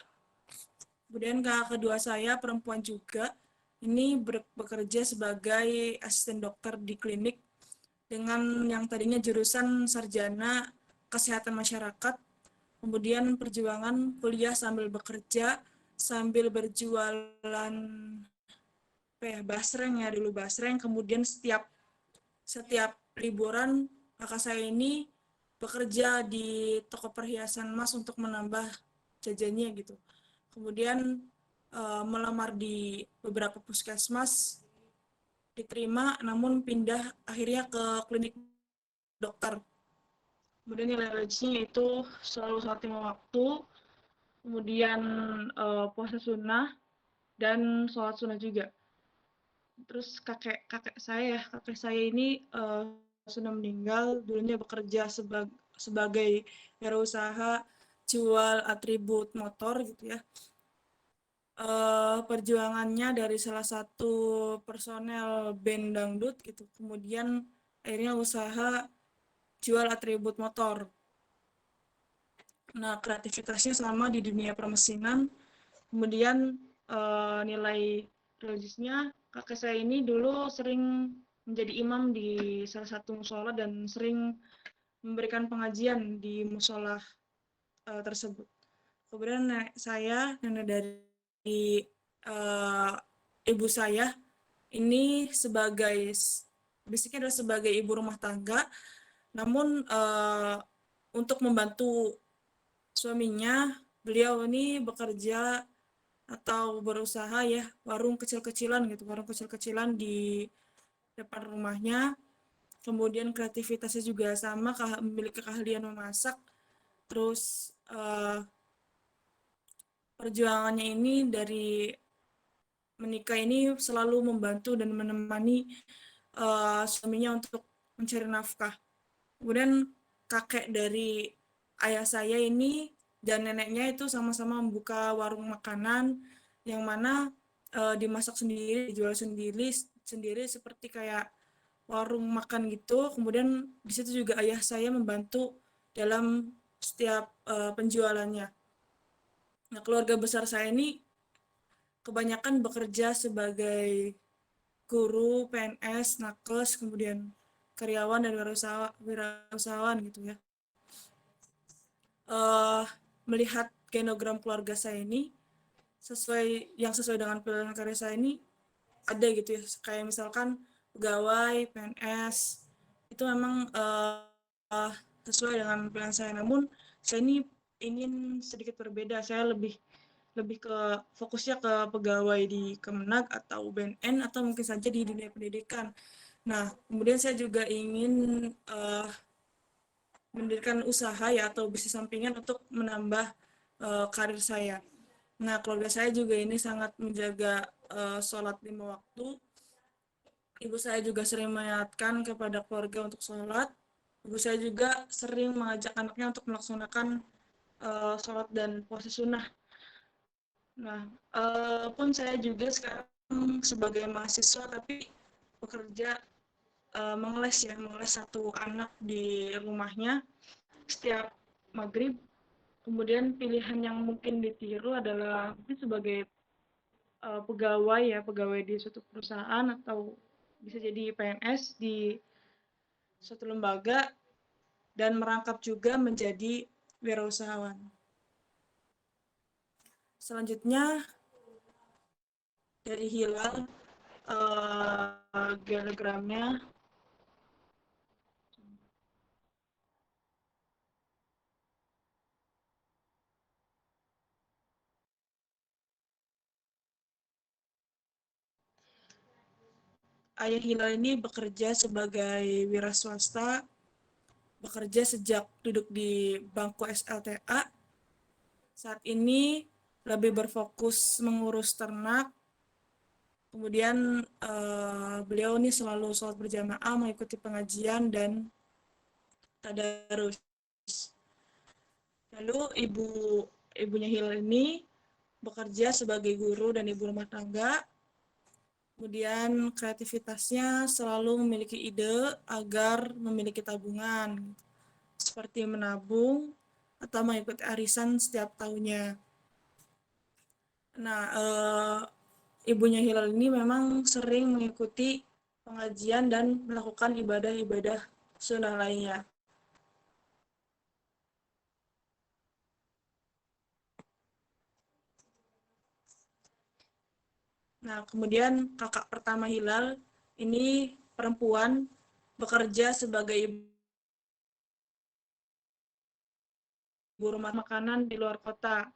Kemudian kakak kedua saya perempuan juga, ini bekerja sebagai asisten dokter di klinik dengan yang tadinya jurusan sarjana kesehatan masyarakat, kemudian perjuangan kuliah sambil bekerja, sambil berjualan basreng ya dulu basreng, kemudian setiap liburan kakak saya ini bekerja di toko perhiasan emas untuk menambah jajannya gitu. Kemudian melamar di beberapa puskesmas, diterima, namun pindah akhirnya ke klinik dokter. Kemudian nilai religiusnya itu selalu sholat 5 waktu, kemudian puasa sunnah, dan sholat sunnah juga. Terus kakek saya ini sudah meninggal, dulunya bekerja sebagai wirausaha jual atribut motor gitu ya. Perjuangannya dari salah satu personel band dangdut gitu, kemudian akhirnya usaha jual atribut motor. Nah, kreativitasnya selama di dunia permesinan, kemudian nilai religiusnya, kakek saya ini dulu sering menjadi imam di salah satu musola dan sering memberikan pengajian di musola tersebut. Kemudian nenek dari ibu saya ini basicnya adalah sebagai ibu rumah tangga, namun untuk membantu suaminya, beliau ini bekerja atau berusaha ya warung kecil-kecilan di depan rumahnya. Kemudian kreativitasnya juga sama, memiliki keahlian memasak. Terus perjuangannya ini dari menikah ini selalu membantu dan menemani suaminya untuk mencari nafkah. Kemudian kakek dari ayah saya ini dan neneknya itu sama-sama membuka warung makanan yang mana dimasak sendiri, dijual sendiri seperti kayak warung makan gitu. Kemudian di situ juga ayah saya membantu dalam setiap penjualannya. Nah, keluarga besar saya ini kebanyakan bekerja sebagai guru, PNS, nakes, kemudian karyawan dan wirausahawan gitu ya. Melihat genogram keluarga saya ini sesuai dengan pilihan karya saya ini ada gitu ya, kayak misalkan pegawai, PNS itu memang sesuai dengan pilihan saya, namun saya ini ingin sedikit berbeda. Saya lebih ke fokusnya ke pegawai di Kemenag atau BNN atau mungkin saja di dunia pendidikan. Nah, kemudian saya juga ingin mendirikan usaha ya atau bisnis sampingan untuk menambah karir saya. Nah, keluarga saya juga ini sangat menjaga sholat 5 waktu. Ibu saya juga sering mengingatkan kepada keluarga untuk sholat. Ibu saya juga sering mengajak anaknya untuk melaksanakan sholat dan puasa sunnah. Nah, pun saya juga sekarang sebagai mahasiswa tapi bekerja mengeles satu anak di rumahnya setiap maghrib. Kemudian pilihan yang mungkin ditiru adalah mungkin sebagai pegawai di suatu perusahaan atau bisa jadi PNS di suatu lembaga dan merangkap juga menjadi wirausahawan. Selanjutnya dari hilal diagramnya ayah hilal ini bekerja sebagai wira swasta, bekerja sejak duduk di bangku SLTA. Saat ini lebih berfokus mengurus ternak. Kemudian beliau ini selalu sholat berjamaah, mengikuti pengajian dan tadarus. Lalu ibunya Hilal ini bekerja sebagai guru dan ibu rumah tangga. Kemudian kreativitasnya selalu memiliki ide agar memiliki tabungan, seperti menabung atau mengikuti arisan setiap tahunnya. Nah, ibunya Hilal ini memang sering mengikuti pengajian dan melakukan ibadah-ibadah sunnah lainnya. Nah, kemudian kakak pertama Hilal ini perempuan bekerja sebagai ibu rumah makanan di luar kota.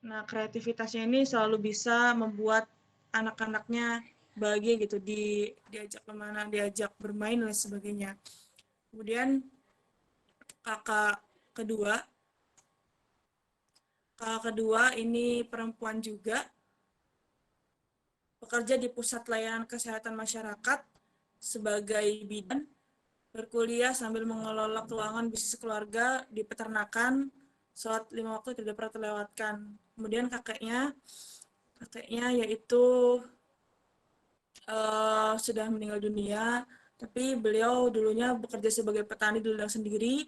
Nah, kreativitasnya ini selalu bisa membuat anak-anaknya bahagia gitu, diajak kemana, diajak bermain dan sebagainya. Kemudian kakak kedua, ini perempuan juga, bekerja di pusat layanan kesehatan masyarakat sebagai bidan, berkuliah sambil mengelola keuangan bisnis keluarga di peternakan, sholat 5 waktu tidak pernah terlewatkan. Kemudian kakeknya yaitu sudah meninggal dunia, tapi beliau dulunya bekerja sebagai petani di ladang sendiri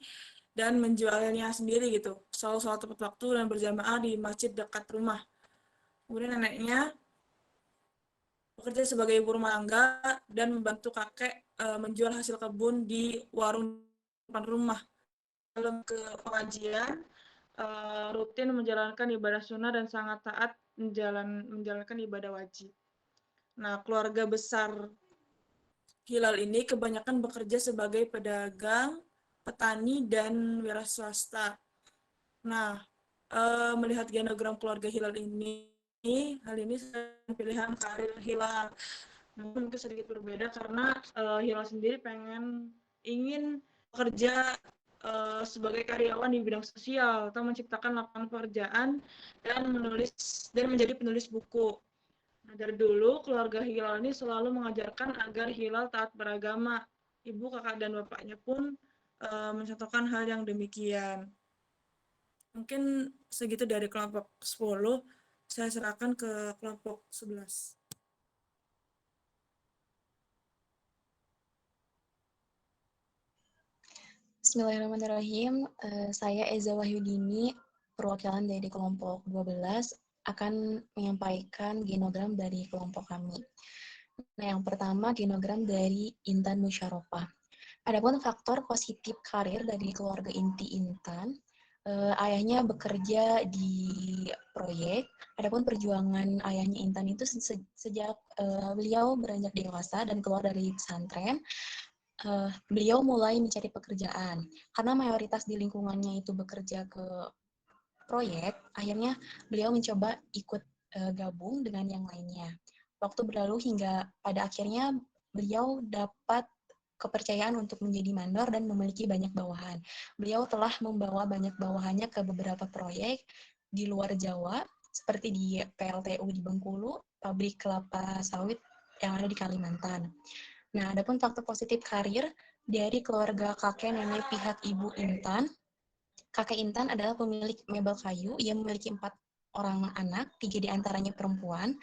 dan menjualnya sendiri gitu. Selalu sholat tepat waktu dan berjamaah di masjid dekat rumah. Kemudian neneknya bekerja sebagai ibu rumah tangga dan membantu kakek menjual hasil kebun di warung depan rumah. Dalam ke pengajian, rutin menjalankan ibadah sunnah dan sangat taat menjalankan ibadah wajib. Nah, keluarga besar Hilal ini kebanyakan bekerja sebagai pedagang, petani, dan wira swasta. Nah, melihat genogram keluarga Hilal ini, hal ini pilihan karir Hilal. Namun mungkin sedikit berbeda karena Hilal sendiri ingin bekerja sebagai karyawan di bidang sosial atau menciptakan lapangan pekerjaan dan menjadi penulis buku. Nah, dari dulu keluarga Hilal ini selalu mengajarkan agar Hilal taat beragama. Ibu, kakak, dan bapaknya pun mencontohkan hal yang demikian. Mungkin segitu dari kelompok 10. Saya serahkan ke kelompok 11. Bismillahirrahmanirrahim. Saya Eza Wahyudini, perwakilan dari kelompok 12, akan menyampaikan genogram dari kelompok kami. Nah, yang pertama genogram dari Intan Musyaropah. Adapun faktor positif karir dari keluarga inti Intan, ayahnya bekerja di proyek. Adapun perjuangan ayahnya Intan itu sejak beliau beranjak dewasa dan keluar dari pesantren, beliau mulai mencari pekerjaan. Karena mayoritas di lingkungannya itu bekerja ke proyek, akhirnya beliau mencoba ikut gabung dengan yang lainnya. Waktu berlalu hingga pada akhirnya beliau dapat kepercayaan untuk menjadi mandor dan memiliki banyak bawahan. Beliau telah membawa banyak bawahannya ke beberapa proyek di luar Jawa, seperti di PLTU di Bengkulu, pabrik kelapa sawit yang ada di Kalimantan. Nah, adapun faktor positif karir dari keluarga kakek nenek pihak ibu Intan. Kakek Intan adalah pemilik mebel kayu. Ia memiliki 4 orang anak, 3 diantaranya perempuan.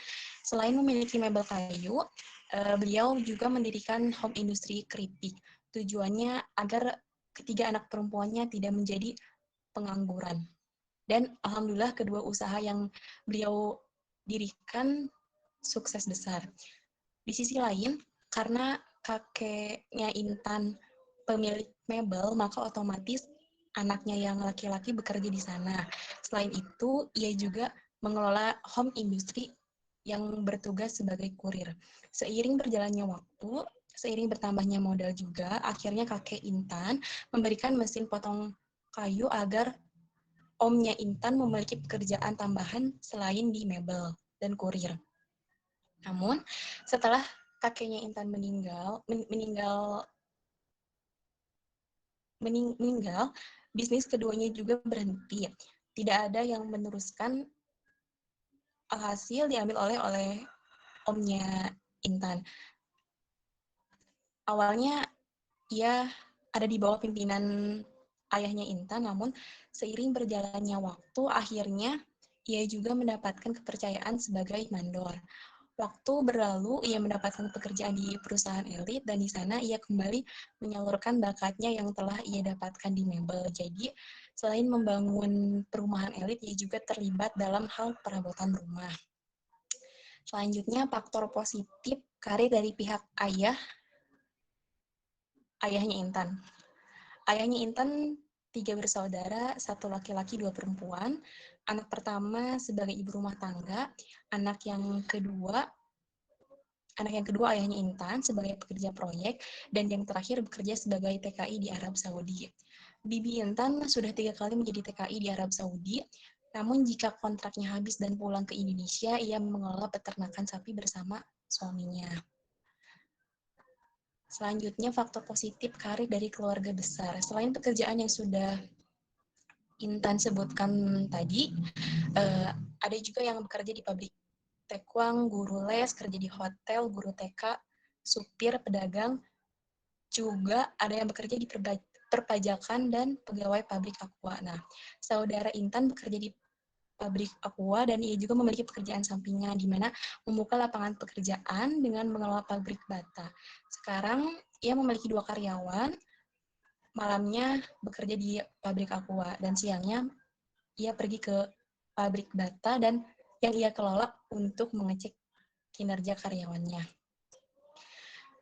Selain memiliki mebel kayu, beliau juga mendirikan home industri keripik. Tujuannya agar ketiga anak perempuannya tidak menjadi pengangguran. Dan alhamdulillah kedua usaha yang beliau dirikan sukses besar. Di sisi lain, karena kakeknya Intan pemilik mebel, maka otomatis anaknya yang laki-laki bekerja di sana. Selain itu, ia juga mengelola home industry yang bertugas sebagai kurir. Seiring berjalannya waktu, seiring bertambahnya modal juga, akhirnya kakek Intan memberikan mesin potong kayu agar omnya Intan memiliki pekerjaan tambahan selain di mebel dan kurir. Namun, setelah kakeknya Intan meninggal, bisnis keduanya juga berhenti. Tidak ada yang meneruskan hasil diambil oleh omnya Intan. Awalnya ia ada di bawah pimpinan ayahnya Intan, namun seiring berjalannya waktu, akhirnya ia juga mendapatkan kepercayaan sebagai mandor. Waktu berlalu, ia mendapatkan pekerjaan di perusahaan elit, dan di sana ia kembali menyalurkan bakatnya yang telah ia dapatkan di mebel. Jadi, selain membangun perumahan elit, ia juga terlibat dalam hal perabotan rumah. Selanjutnya, faktor positif karir dari pihak ayahnya Intan. Ayahnya Intan 3 bersaudara, 1 laki-laki, 2 perempuan. Anak pertama sebagai ibu rumah tangga, anak yang kedua ayahnya Intan sebagai pekerja proyek, dan yang terakhir bekerja sebagai TKI di Arab Saudi. Bibi Intan sudah 3 kali menjadi TKI di Arab Saudi, namun jika kontraknya habis dan pulang ke Indonesia, ia mengelola peternakan sapi bersama suaminya. Selanjutnya, faktor positif karir dari keluarga besar. Selain pekerjaan yang sudah Intan sebutkan tadi, ada juga yang bekerja di pabrik tekwang, guru les, kerja di hotel, guru TK, supir, pedagang, juga ada yang bekerja di perpajakan dan pegawai pabrik aqua. Nah, saudara Intan bekerja di pabrik aqua dan ia juga memiliki pekerjaan sampingan di mana membuka lapangan pekerjaan dengan mengelola pabrik bata. Sekarang ia memiliki 2 karyawan, malamnya bekerja di pabrik aqua dan siangnya ia pergi ke pabrik bata dan yang ia kelola untuk mengecek kinerja karyawannya.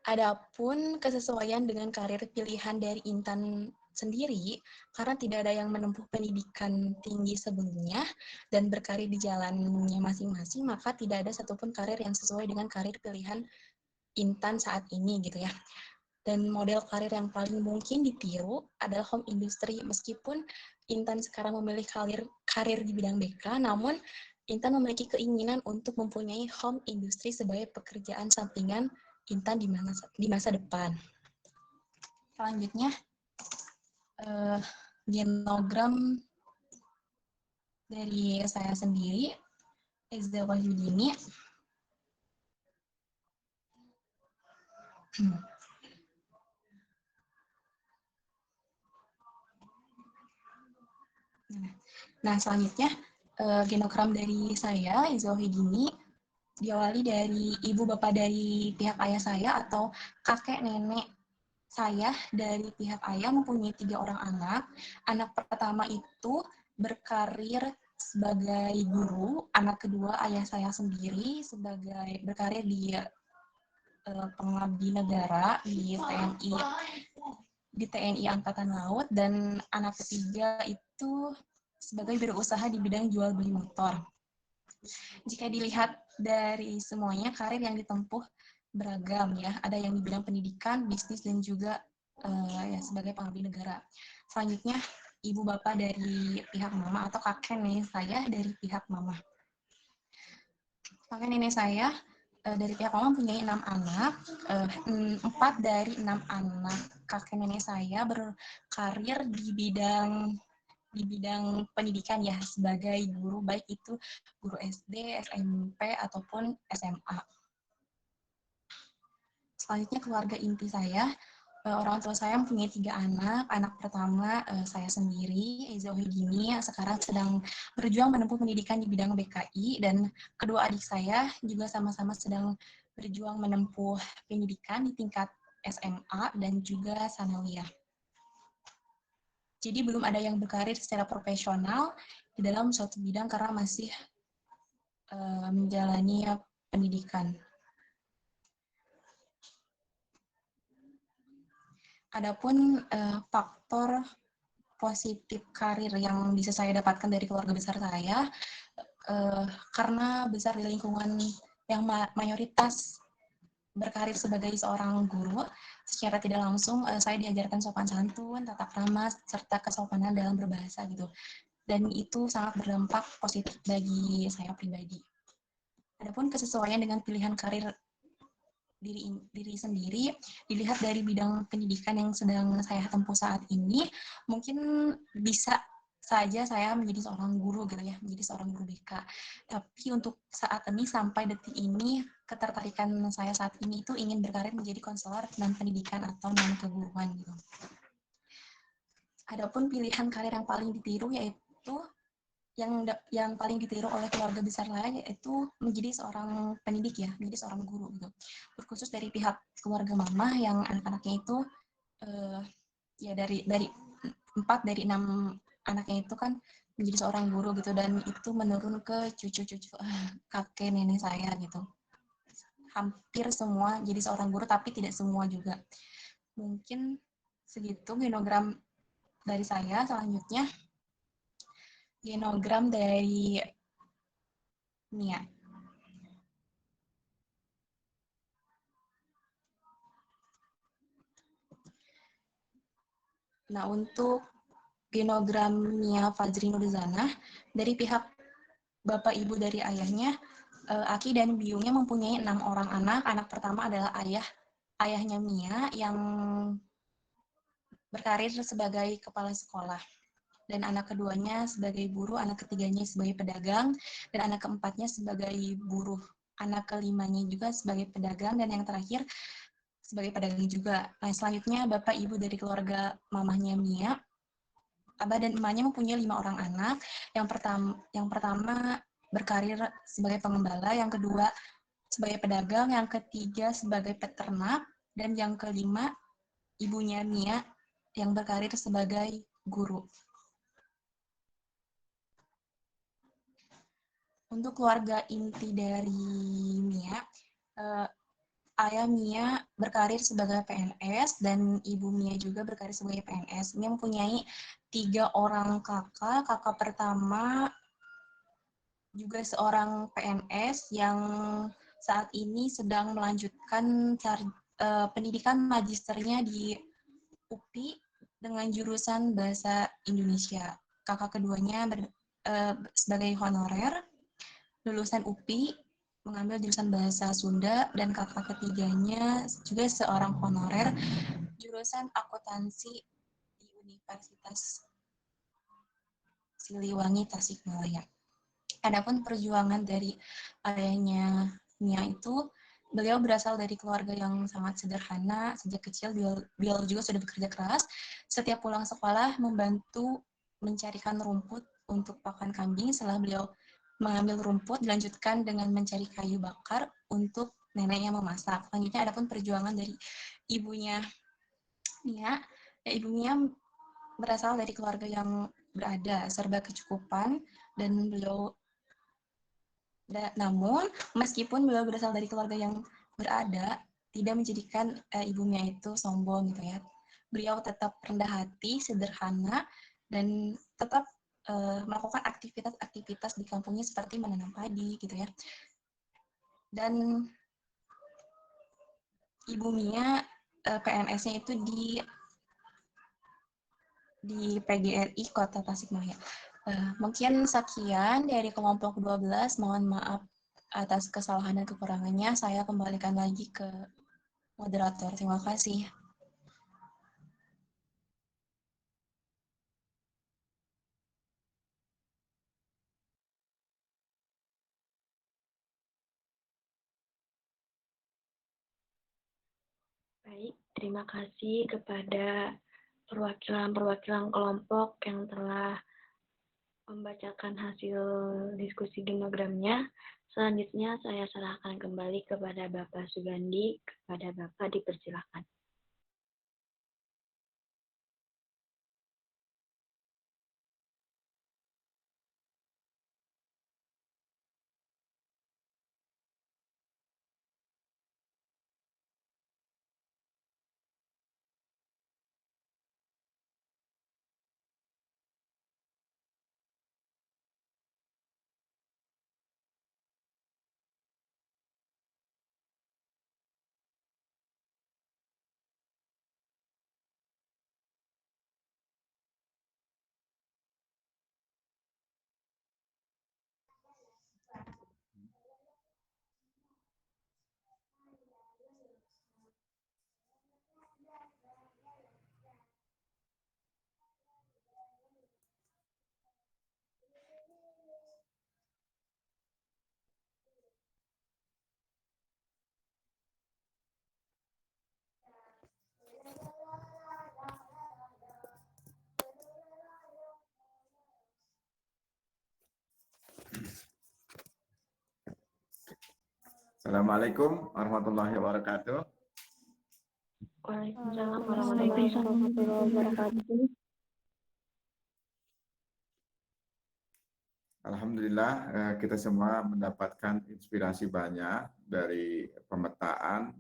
Adapun kesesuaian dengan karir pilihan dari Intan sendiri, karena tidak ada yang menempuh pendidikan tinggi sebelumnya dan berkarir di jalannya masing-masing, maka tidak ada satupun karir yang sesuai dengan karir pilihan Intan saat ini gitu ya. Dan model karir yang paling mungkin ditiru adalah home industry. Meskipun Intan sekarang memilih karir di bidang BK, namun Intan memiliki keinginan untuk mempunyai home industry sebagai pekerjaan sampingan Intan di masa depan. Selanjutnya, genogram dari saya sendiri, Eza Wahyudini. Nah, selanjutnya genogram dari saya, Eza Wahyudini, diawali dari ibu bapak dari pihak ayah saya atau kakek nenek saya dari pihak ayah mempunyai 3 orang anak. Anak pertama itu berkarir sebagai guru, anak kedua ayah saya sendiri sebagai berkarir di pengabdi negara di TNI Angkatan Laut, dan anak ketiga itu sebagai berusaha di bidang jual beli motor. Jika dilihat dari semuanya, karir yang ditempuh beragam ya. Ada yang di bidang pendidikan, bisnis, dan juga ya sebagai pengabdi negara. Selanjutnya, ibu bapak dari pihak mama atau kakek nenek saya dari pihak mama. Kakek nenek saya dari pihak mama mempunyai 6 anak. 4 dari 6 anak kakek nenek saya berkarir di bidang pendidikan ya, sebagai guru, baik itu guru SD, SMP, ataupun SMA. Selanjutnya, keluarga inti saya, orang tua saya mempunyai 3 anak. Anak pertama saya sendiri, Eza Wahyudini, sekarang sedang berjuang menempuh pendidikan di bidang BKI, dan kedua adik saya juga sama-sama sedang berjuang menempuh pendidikan di tingkat SMA dan juga sanawiyah. Jadi belum ada yang berkarir secara profesional di dalam suatu bidang karena masih menjalani pendidikan. Adapun faktor positif karir yang bisa saya dapatkan dari keluarga besar saya, karena besar di lingkungan yang mayoritas berkarir sebagai seorang guru, secara tidak langsung saya diajarkan sopan santun, tata krama, serta kesopanan dalam berbahasa gitu. Dan itu sangat berdampak positif bagi saya pribadi. Adapun kesesuaian dengan pilihan karir diri sendiri dilihat dari bidang pendidikan yang sedang saya tempuh saat ini, mungkin bisa saja saya menjadi seorang guru gitu ya, menjadi seorang guru BK. Tapi untuk saat ini sampai detik ini, ketertarikan saya saat ini itu ingin berkarir menjadi konselor dan pendidikan atau non keguruan gitu. Adapun pilihan karir yang paling ditiru yaitu yang paling ditiru oleh keluarga besar saya yaitu menjadi seorang pendidik ya, menjadi seorang guru gitu. Berkhusus dari pihak keluarga mama yang anak-anaknya itu ya dari 4 dari 6 anaknya itu kan menjadi seorang guru gitu, dan itu menurun ke cucu-cucu kakek nenek saya gitu. Hampir semua jadi seorang guru, tapi tidak semua juga. Mungkin segitu genogram dari saya. Selanjutnya genogram dari Mia. Nah, untuk genogram Mia Fajri Nurzana dari pihak bapak ibu dari ayahnya, Aki dan biungnya mempunyai 6 orang anak. Anak pertama adalah ayahnya Mia yang berkarir sebagai kepala sekolah. Dan anak keduanya sebagai buruh, anak ketiganya sebagai pedagang, dan anak keempatnya sebagai buruh. Anak kelimanya juga sebagai pedagang, dan yang terakhir sebagai pedagang juga. Nah, selanjutnya bapak ibu dari keluarga mamahnya Mia, abah dan emaknya mempunyai 5 orang anak. Yang pertama berkarir sebagai pengembala, yang kedua sebagai pedagang, yang ketiga sebagai peternak, dan yang kelima ibunya Mia yang berkarir sebagai guru. Untuk keluarga inti dari Mia, ayah Mia berkarir sebagai PNS dan ibu Mia juga berkarir sebagai PNS. Mia mempunyai 3 orang kakak. Kakak pertama juga seorang PNS yang saat ini sedang melanjutkan pendidikan magisternya di UPI dengan jurusan Bahasa Indonesia. Kakak keduanya sebagai honorer, lulusan UPI, mengambil jurusan Bahasa Sunda, dan kakak ketiganya juga seorang honorer, jurusan akuntansi di Universitas Siliwangi, Tasikmalaya. Adapun perjuangan dari ayahnya Mia itu, beliau berasal dari keluarga yang sangat sederhana. Sejak kecil beliau juga sudah bekerja keras. Setiap pulang sekolah membantu mencarikan rumput untuk pakan kambing. Setelah beliau mengambil rumput, dilanjutkan dengan mencari kayu bakar untuk neneknya memasak. Selanjutnya adapun perjuangan dari ibunya Mia, ibu Mia berasal dari keluarga yang berada serba kecukupan, dan beliau namun meskipun beliau berasal dari keluarga yang berada, tidak menjadikan ibunya itu sombong gitu ya. Beliau tetap rendah hati, sederhana, dan tetap melakukan aktivitas-aktivitas di kampungnya seperti menanam padi gitu ya. Dan ibu Mia PNS-nya itu di PGRI Kota Tasikmalaya. Mungkin sekian dari kelompok 12. Mohon maaf atas kesalahan dan kekurangannya. Saya kembalikan lagi ke moderator. Terima kasih. Baik, terima kasih kepada perwakilan-perwakilan kelompok yang telah membacakan hasil diskusi genogramnya. Selanjutnya saya serahkan kembali kepada Bapak Sugandi. Kepada Bapak dipersilakan. Assalamualaikum warahmatullahi wabarakatuh. Waalaikumsalam warahmatullahi wabarakatuh. Alhamdulillah kita semua mendapatkan inspirasi banyak dari pemetaan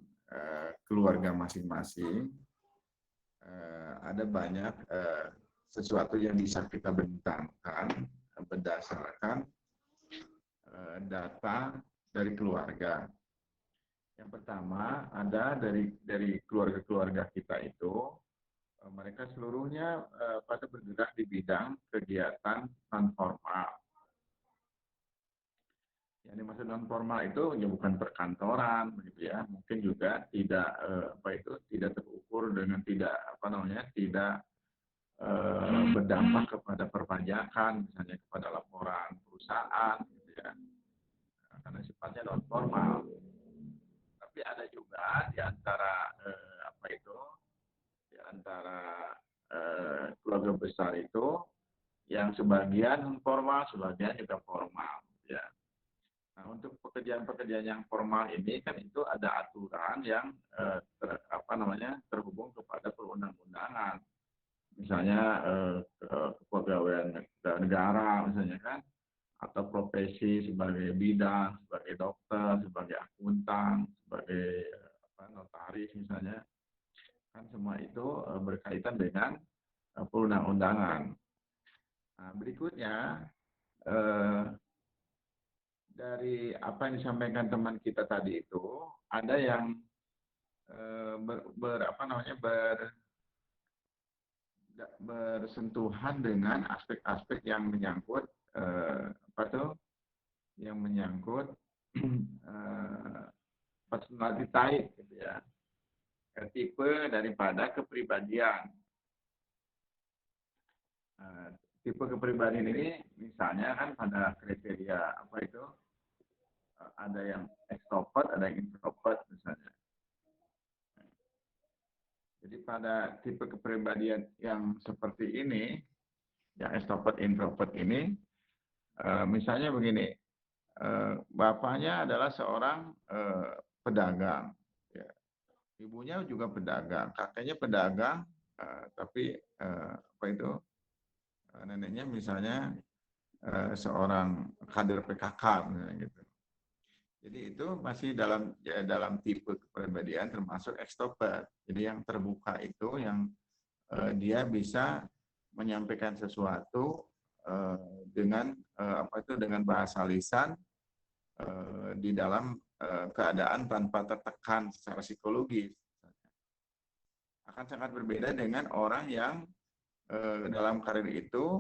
keluarga masing-masing. Ada banyak sesuatu yang bisa kita bentangkan berdasarkan data dari keluarga. Yang pertama ada dari keluarga-keluarga kita itu, mereka seluruhnya pada bergerak di bidang kegiatan non formal. Yang dimaksud non formal itu ya bukan perkantoran, begitu ya. Mungkin juga tidak tidak terukur dengan tidak berdampak kepada perpajakan, misalnya kepada laporan perusahaan, gitu ya. Karena sifatnya non formal. Tapi ada juga di antara keluarga besar itu yang sebagian formal, sebagian juga formal, ya. Nah, untuk pekerjaan-pekerjaan yang formal ini kan itu ada aturan yang terhubung kepada perundang-undangan. Misalnya kepegawaian negara, misalnya kan, atau profesi sebagai bidang, sebagai dokter, sebagai akuntan, sebagai notaris misalnya, kan semua itu berkaitan dengan perundang-undangan. Nah, berikutnya dari apa yang disampaikan teman kita tadi itu, ada yang bersentuhan dengan aspek-aspek yang menyangkut yang menyangkut personality type, gitu ya, tipe daripada kepribadian. Tipe kepribadian ini misalnya kan pada kriteria ada yang extrovert, ada yang introvert misalnya. Jadi pada tipe kepribadian yang seperti ini, yang extrovert introvert ini, misalnya begini, bapaknya adalah seorang pedagang, ya. Ibunya juga pedagang, kakeknya pedagang, tapi neneknya misalnya seorang kader PKK misalnya gitu. Jadi itu masih dalam tipe kepribadian termasuk extrovert. Jadi yang terbuka itu yang dia bisa menyampaikan sesuatu dengan dengan bahasa lisan di dalam keadaan tanpa tertekan secara psikologis. Akan sangat berbeda dengan orang yang dalam karir itu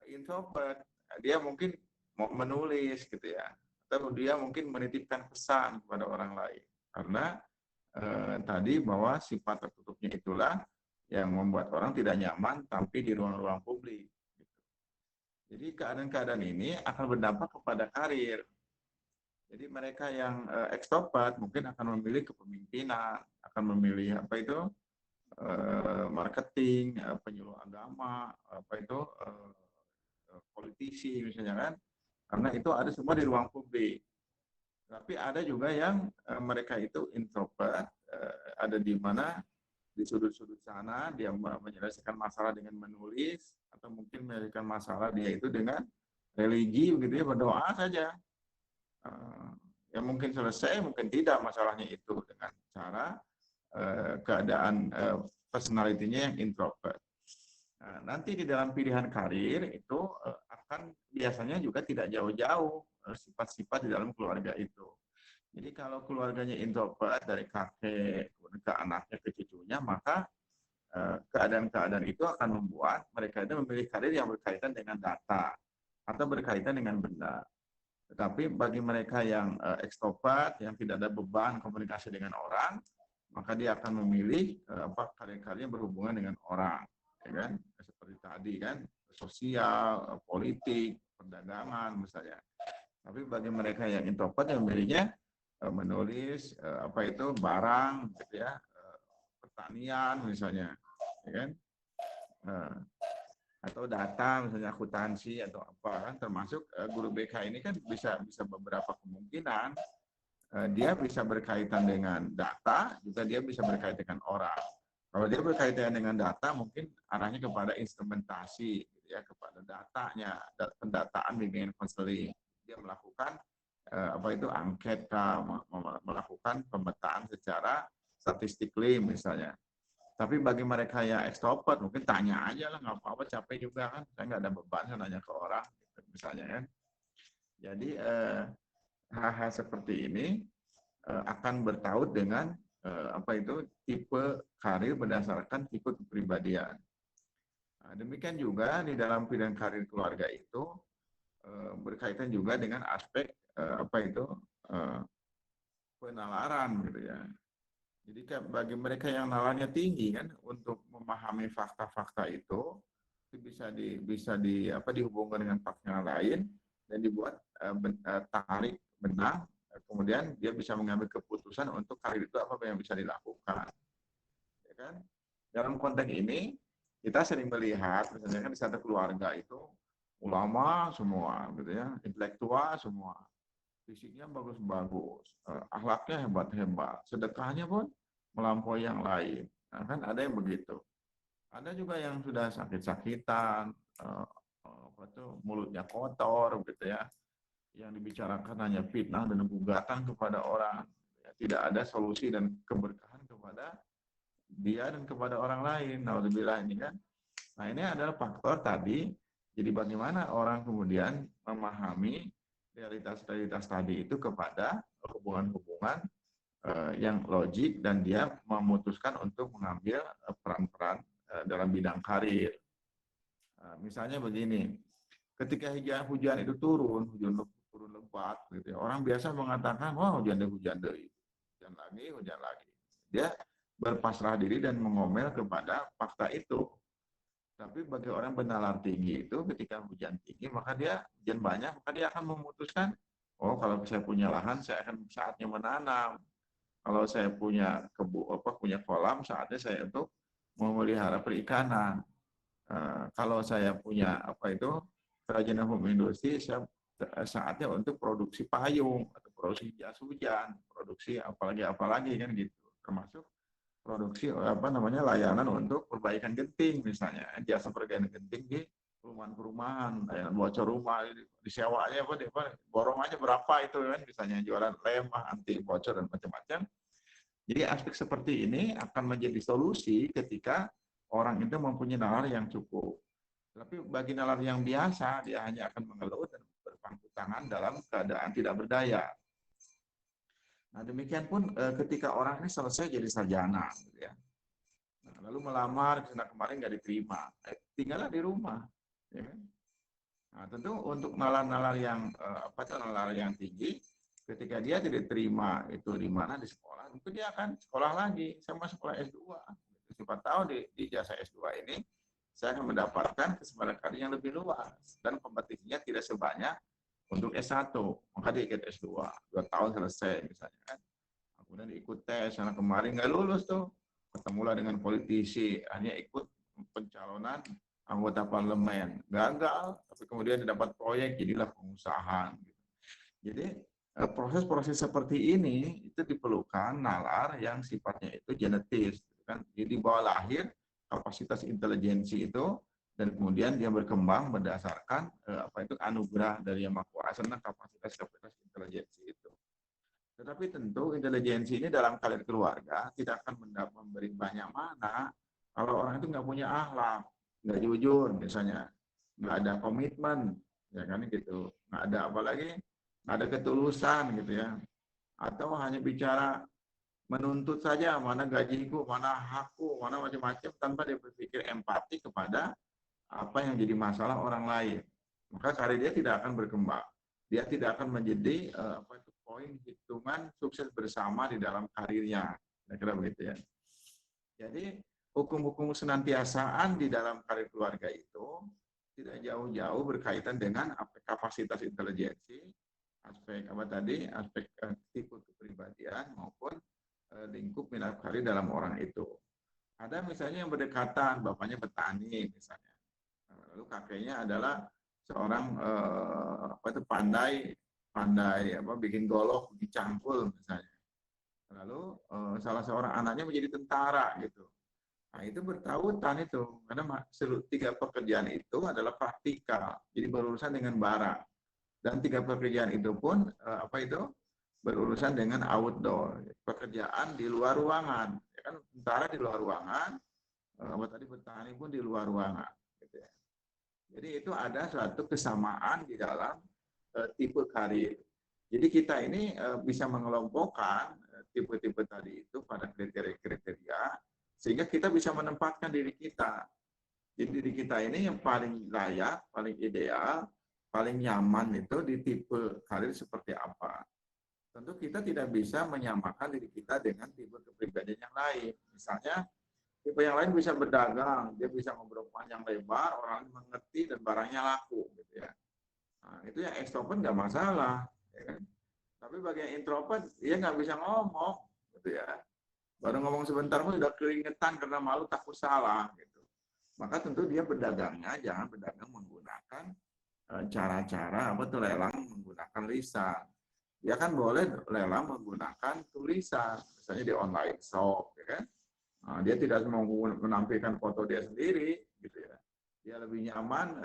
introvert. Dia mungkin mau menulis gitu ya, atau dia mungkin menitipkan pesan kepada orang lain, karena tadi bahwa sifat tertutupnya itulah yang membuat orang tidak nyaman tampil di ruang-ruang publik. Jadi keadaan-keadaan ini akan berdampak kepada karir. Jadi mereka yang ekstrovert mungkin akan memilih kepemimpinan, akan memilih marketing, penyuluh agama, politisi misalnya kan, karena itu ada semua di ruang publik. Tapi ada juga yang mereka itu introvert, ada di mana di sudut-sudut sana dia menyelesaikan masalah dengan menulis, atau mungkin menyelesaikan masalah dia itu dengan religi, begitu ya, berdoa saja. Ya mungkin selesai, mungkin tidak masalahnya itu dengan cara keadaan personality-nya yang introvert. Nah, nanti di dalam pilihan karir itu akan biasanya juga tidak jauh-jauh sifat-sifat di dalam keluarga itu. Jadi kalau keluarganya introvert dari kakek ke anaknya ke cucunya, maka keadaan-keadaan itu akan membuat mereka itu memilih karir yang berkaitan dengan data atau berkaitan dengan benda. Tetapi bagi mereka yang ekstrovert, yang tidak ada beban komunikasi dengan orang, maka dia akan memilih karir-karir yang berhubungan dengan orang, ya kan? Seperti tadi kan, sosial, politik, perdagangan misalnya. Tapi bagi mereka yang introvert, yang memilihnya menulis barang, gitu ya, pertanian misalnya, ya kan? Atau data misalnya akuntansi atau apa kan, termasuk guru BK ini kan bisa beberapa kemungkinan. Dia bisa berkaitan dengan data, juga dia bisa berkaitan dengan orang. Kalau dia berkaitan dengan data, mungkin arahnya kepada instrumentasi, gitu ya, kepada datanya, pendataan bimbingan konseling. Dia melakukan angket, melakukan pemetaan secara statistically misalnya. Tapi bagi mereka yang extrovert, mungkin tanya aja lah, nggak apa-apa, capek juga kan. Saya nggak ada beban, saya nanya ke orang, gitu, misalnya kan. Jadi hal-hal seperti ini akan bertaut dengan tipe karir berdasarkan tipe kepribadian. Nah, demikian juga di dalam bidang karir keluarga itu berkaitan juga dengan aspek penalaran gitu ya. Jadi bagi mereka yang nalarnya tinggi kan, untuk memahami fakta-fakta itu bisa dihubungkan dengan fakta lain dan dibuat tarik benang, kemudian dia bisa mengambil keputusan untuk karir itu apa yang bisa dilakukan. Ya kan? Dalam konteks ini kita sering melihat misalnya kan di satu keluarga itu ulama semua gitu ya, intelektual semua, fisiknya bagus-bagus, akhlaknya hebat-hebat, sedekahnya pun melampaui yang lain. Nah, kan ada yang begitu. Ada juga yang sudah sakit-sakitan, mulutnya kotor gitu ya, yang dibicarakan hanya fitnah dan gugatan kepada orang. Ya, tidak ada solusi dan keberkahan kepada dia dan kepada orang lain. Naudzubillah ini kan. Nah, ini adalah faktor tadi. Jadi bagaimana orang kemudian memahami realitas-realitas tadi itu kepada hubungan-hubungan yang logik, dan dia memutuskan untuk mengambil peran-peran dalam bidang karir. Misalnya begini, ketika hujan itu turun lebat, gitu ya, orang biasa mengatakan, wah hujan lagi. Dia berpasrah diri dan mengomel kepada fakta itu. Tapi bagi orang bernalar tinggi itu, ketika hujan tinggi, maka dia hujan banyak, maka dia akan memutuskan, oh kalau saya punya lahan, saya akan saatnya menanam. Kalau saya punya punya kolam, saatnya saya untuk memelihara perikanan. Kalau saya punya kerajinan home industri, saatnya untuk produksi payung atau produksi jas hujan, produksi apalagi kan gitu. Termasuk produksi layanan untuk perbaikan genting misalnya, jasa perbaikan genting di perumahan-perumahan, layanan bocor rumah, disewanya borong aja berapa itu kan, misalnya jualan lem anti bocor dan macam-macam. Jadi aspek seperti ini akan menjadi solusi ketika orang itu mempunyai nalar yang cukup. Tapi bagi nalar yang biasa, dia hanya akan mengeluh dan berpangku tangan dalam keadaan tidak berdaya. Nah, demikian pun ketika orang ini selesai jadi sarjana, gitu ya. Nah, lalu melamar, kemarin nggak diterima, tinggallah di rumah. Ya kan? Nah, tentu untuk nalar-nalar yang nalar yang tinggi, ketika dia tidak terima itu di mana, di sekolah, itu dia akan sekolah lagi sama sekolah S2. Siapa tahu di jasa S2 ini saya akan mendapatkan kesempatan karir yang lebih luas dan kompetisinya tidak sebanyak untuk S1. Maka dia ikut S2, 2 tahun selesai misalnya kan. Kemudian ikut tes, karena kemarin nggak lulus tuh, ketemulah dengan politisi, hanya ikut pencalonan anggota parlemen, gagal, tapi kemudian dapat proyek, jadilah pengusaha. Jadi proses-proses seperti ini itu diperlukan nalar yang sifatnya itu genetis, kan? Jadi bawah lahir kapasitas intelijensi itu, dan kemudian dia berkembang berdasarkan anugerah dari Yang Maha Kuasa tentang kapasitas intelijensi itu. Tetapi tentu intelijensi ini dalam karir keluarga tidak akan memberi banyak mana kalau orang itu nggak punya akhlak, nggak jujur misalnya, nggak ada komitmen, ya kan gitu, nggak ada apalagi nggak ada ketulusan gitu ya, atau hanya bicara menuntut saja, mana gajiku, mana hakku, mana macam-macam, tanpa dia berpikir empati kepada apa yang jadi masalah orang lain, maka karir dia tidak akan berkembang. Dia tidak akan menjadi poin hitungan sukses bersama di dalam karirnya, kira-kira begitu ya. Jadi hukum-hukum senantiasaan di dalam karir keluarga itu tidak jauh-jauh berkaitan dengan kapasitas intelijensi, aspek aspek tipe kepribadian maupun lingkup minat karir dalam orang itu. Ada misalnya yang berdekatan, bapaknya petani misalnya, lalu kakeknya adalah seorang pandai bikin golok, bikin cangkul misalnya. Lalu salah seorang anaknya menjadi tentara gitu. Nah, itu bertautan itu, karena 3 pekerjaan itu adalah praktikal, jadi berurusan dengan bara. Dan 3 pekerjaan itu pun berurusan dengan outdoor, pekerjaan di luar ruangan. kan tentara di luar ruangan, petani pun di luar ruangan. Gitu ya. Jadi itu ada suatu kesamaan di dalam tipe karir. Jadi kita ini bisa mengelompokkan tipe-tipe tadi itu pada kriteria-kriteria, sehingga kita bisa menempatkan diri kita. Jadi diri kita ini yang paling layak, paling ideal, paling nyaman itu di tipe karir seperti apa. Tentu kita tidak bisa menyamakan diri kita dengan tipe kepribadian yang lain. Misalnya, tipe yang lain bisa berdagang, dia bisa ngobrol panjang lebar, orang mengerti dan barangnya laku, gitu ya. Nah, itu yang extrovert nggak masalah, ya kan? Tapi bagi yang introvert, dia nggak bisa ngomong, gitu ya. Baru ngomong sebentar pun sudah keringetan karena malu takut salah, gitu. Maka tentu dia berdagangnya jangan berdagang menggunakan cara-cara lelang menggunakan lisan. Dia kan boleh lelang menggunakan tulisan, misalnya di online shop, ya kan? Nah, dia tidak mau menampilkan foto dia sendiri, gitu ya. Dia lebih nyaman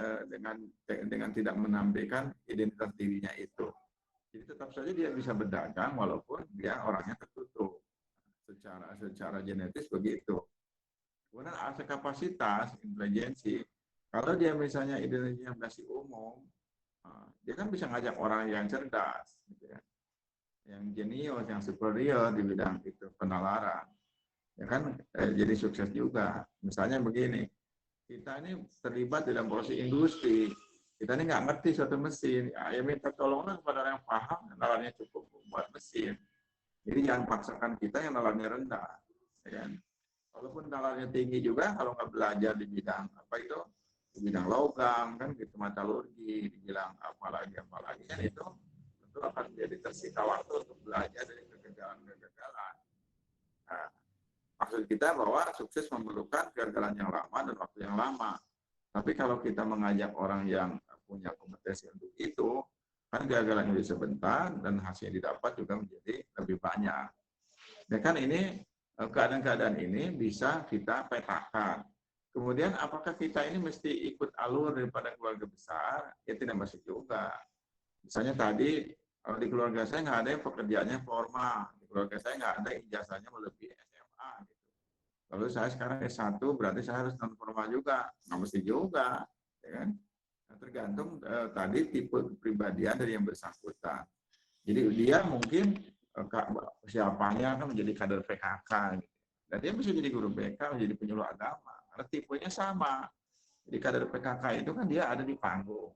dengan tidak menampilkan identitas dirinya itu. Jadi tetap saja dia bisa berdagang walaupun dia orangnya tertutup. Secara genetis begitu. Kemudian aspek kapasitas, intelijensi. Kalau dia misalnya identitasnya masih umum, dia kan bisa ngajak orang yang cerdas, gitu ya. Yang jenius, yang superior di bidang itu penalaran. Ya kan jadi sukses juga. Misalnya begini, kita ini terlibat dalam proses industri, kita ini nggak ngerti suatu mesin, ya minta tolonglah kepada orang yang paham, nalarnya cukup buat mesin. Jadi jangan paksakan kita yang nalarnya rendah. Ya kan? Walaupun nalarnya tinggi juga, kalau nggak belajar di bidang apa itu, di bidang logam, kan gitu, metalurgi, di bidang apalagi kan itu tentu akan jadi tersita waktu untuk belajar dari kegagalan. Nah, maksud kita bahwa sukses memerlukan kegagalan yang lama dan waktu yang lama. Tapi kalau kita mengajak orang yang punya kompetensi untuk itu, kan kegagalan itu sebentar dan hasil yang didapat juga menjadi lebih banyak. Ya kan ini keadaan-keadaan ini bisa kita petakan. Kemudian apakah kita ini mesti ikut alur daripada keluarga besar? Ya tidak mesti juga. Misalnya tadi di keluarga saya nggak ada yang pekerjaannya formal. Di keluarga saya nggak ada ijazahnya melebihi SMA. Gitu. Lalu saya sekarang S1 berarti saya harus non formal juga. Nggak mesti juga. Ya kan? Nah, tergantung tadi tipe kepribadian dari yang bersangkutan. Jadi dia mungkin siapanya kan menjadi kader PKK. Gitu. Dan dia bisa jadi guru BK, menjadi penyuluh agama. Karena tipenya sama. Jadi kader PKK itu kan dia ada di panggung.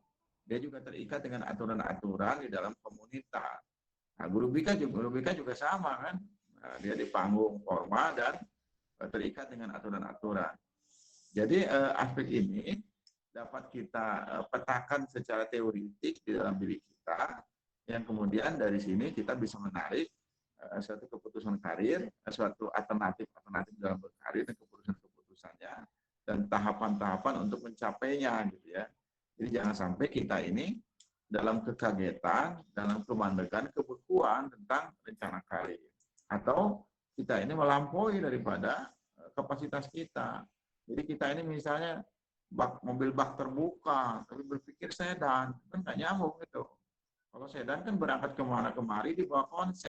Dia juga terikat dengan aturan-aturan di dalam komunitas. Nah, guru BK juga sama kan. Nah, dia di panggung formal dan terikat dengan aturan-aturan. Jadi aspek ini dapat kita petakan secara teoritik di dalam diri kita, yang kemudian dari sini kita bisa menarik suatu keputusan karir, suatu alternatif dalam berkarir dan keputusan-keputusannya, dan tahapan-tahapan untuk mencapainya, gitu ya. Jadi jangan sampai kita ini dalam kekagetan, dalam kemandekan, kebekuan tentang rencana karir. Atau kita ini melampaui daripada kapasitas kita. Jadi kita ini misalnya mobil bak terbuka, tapi berpikir sedan, kan nggak nyambung gitu. Kalau sedan kan berangkat kemana kemari di bawah konsep.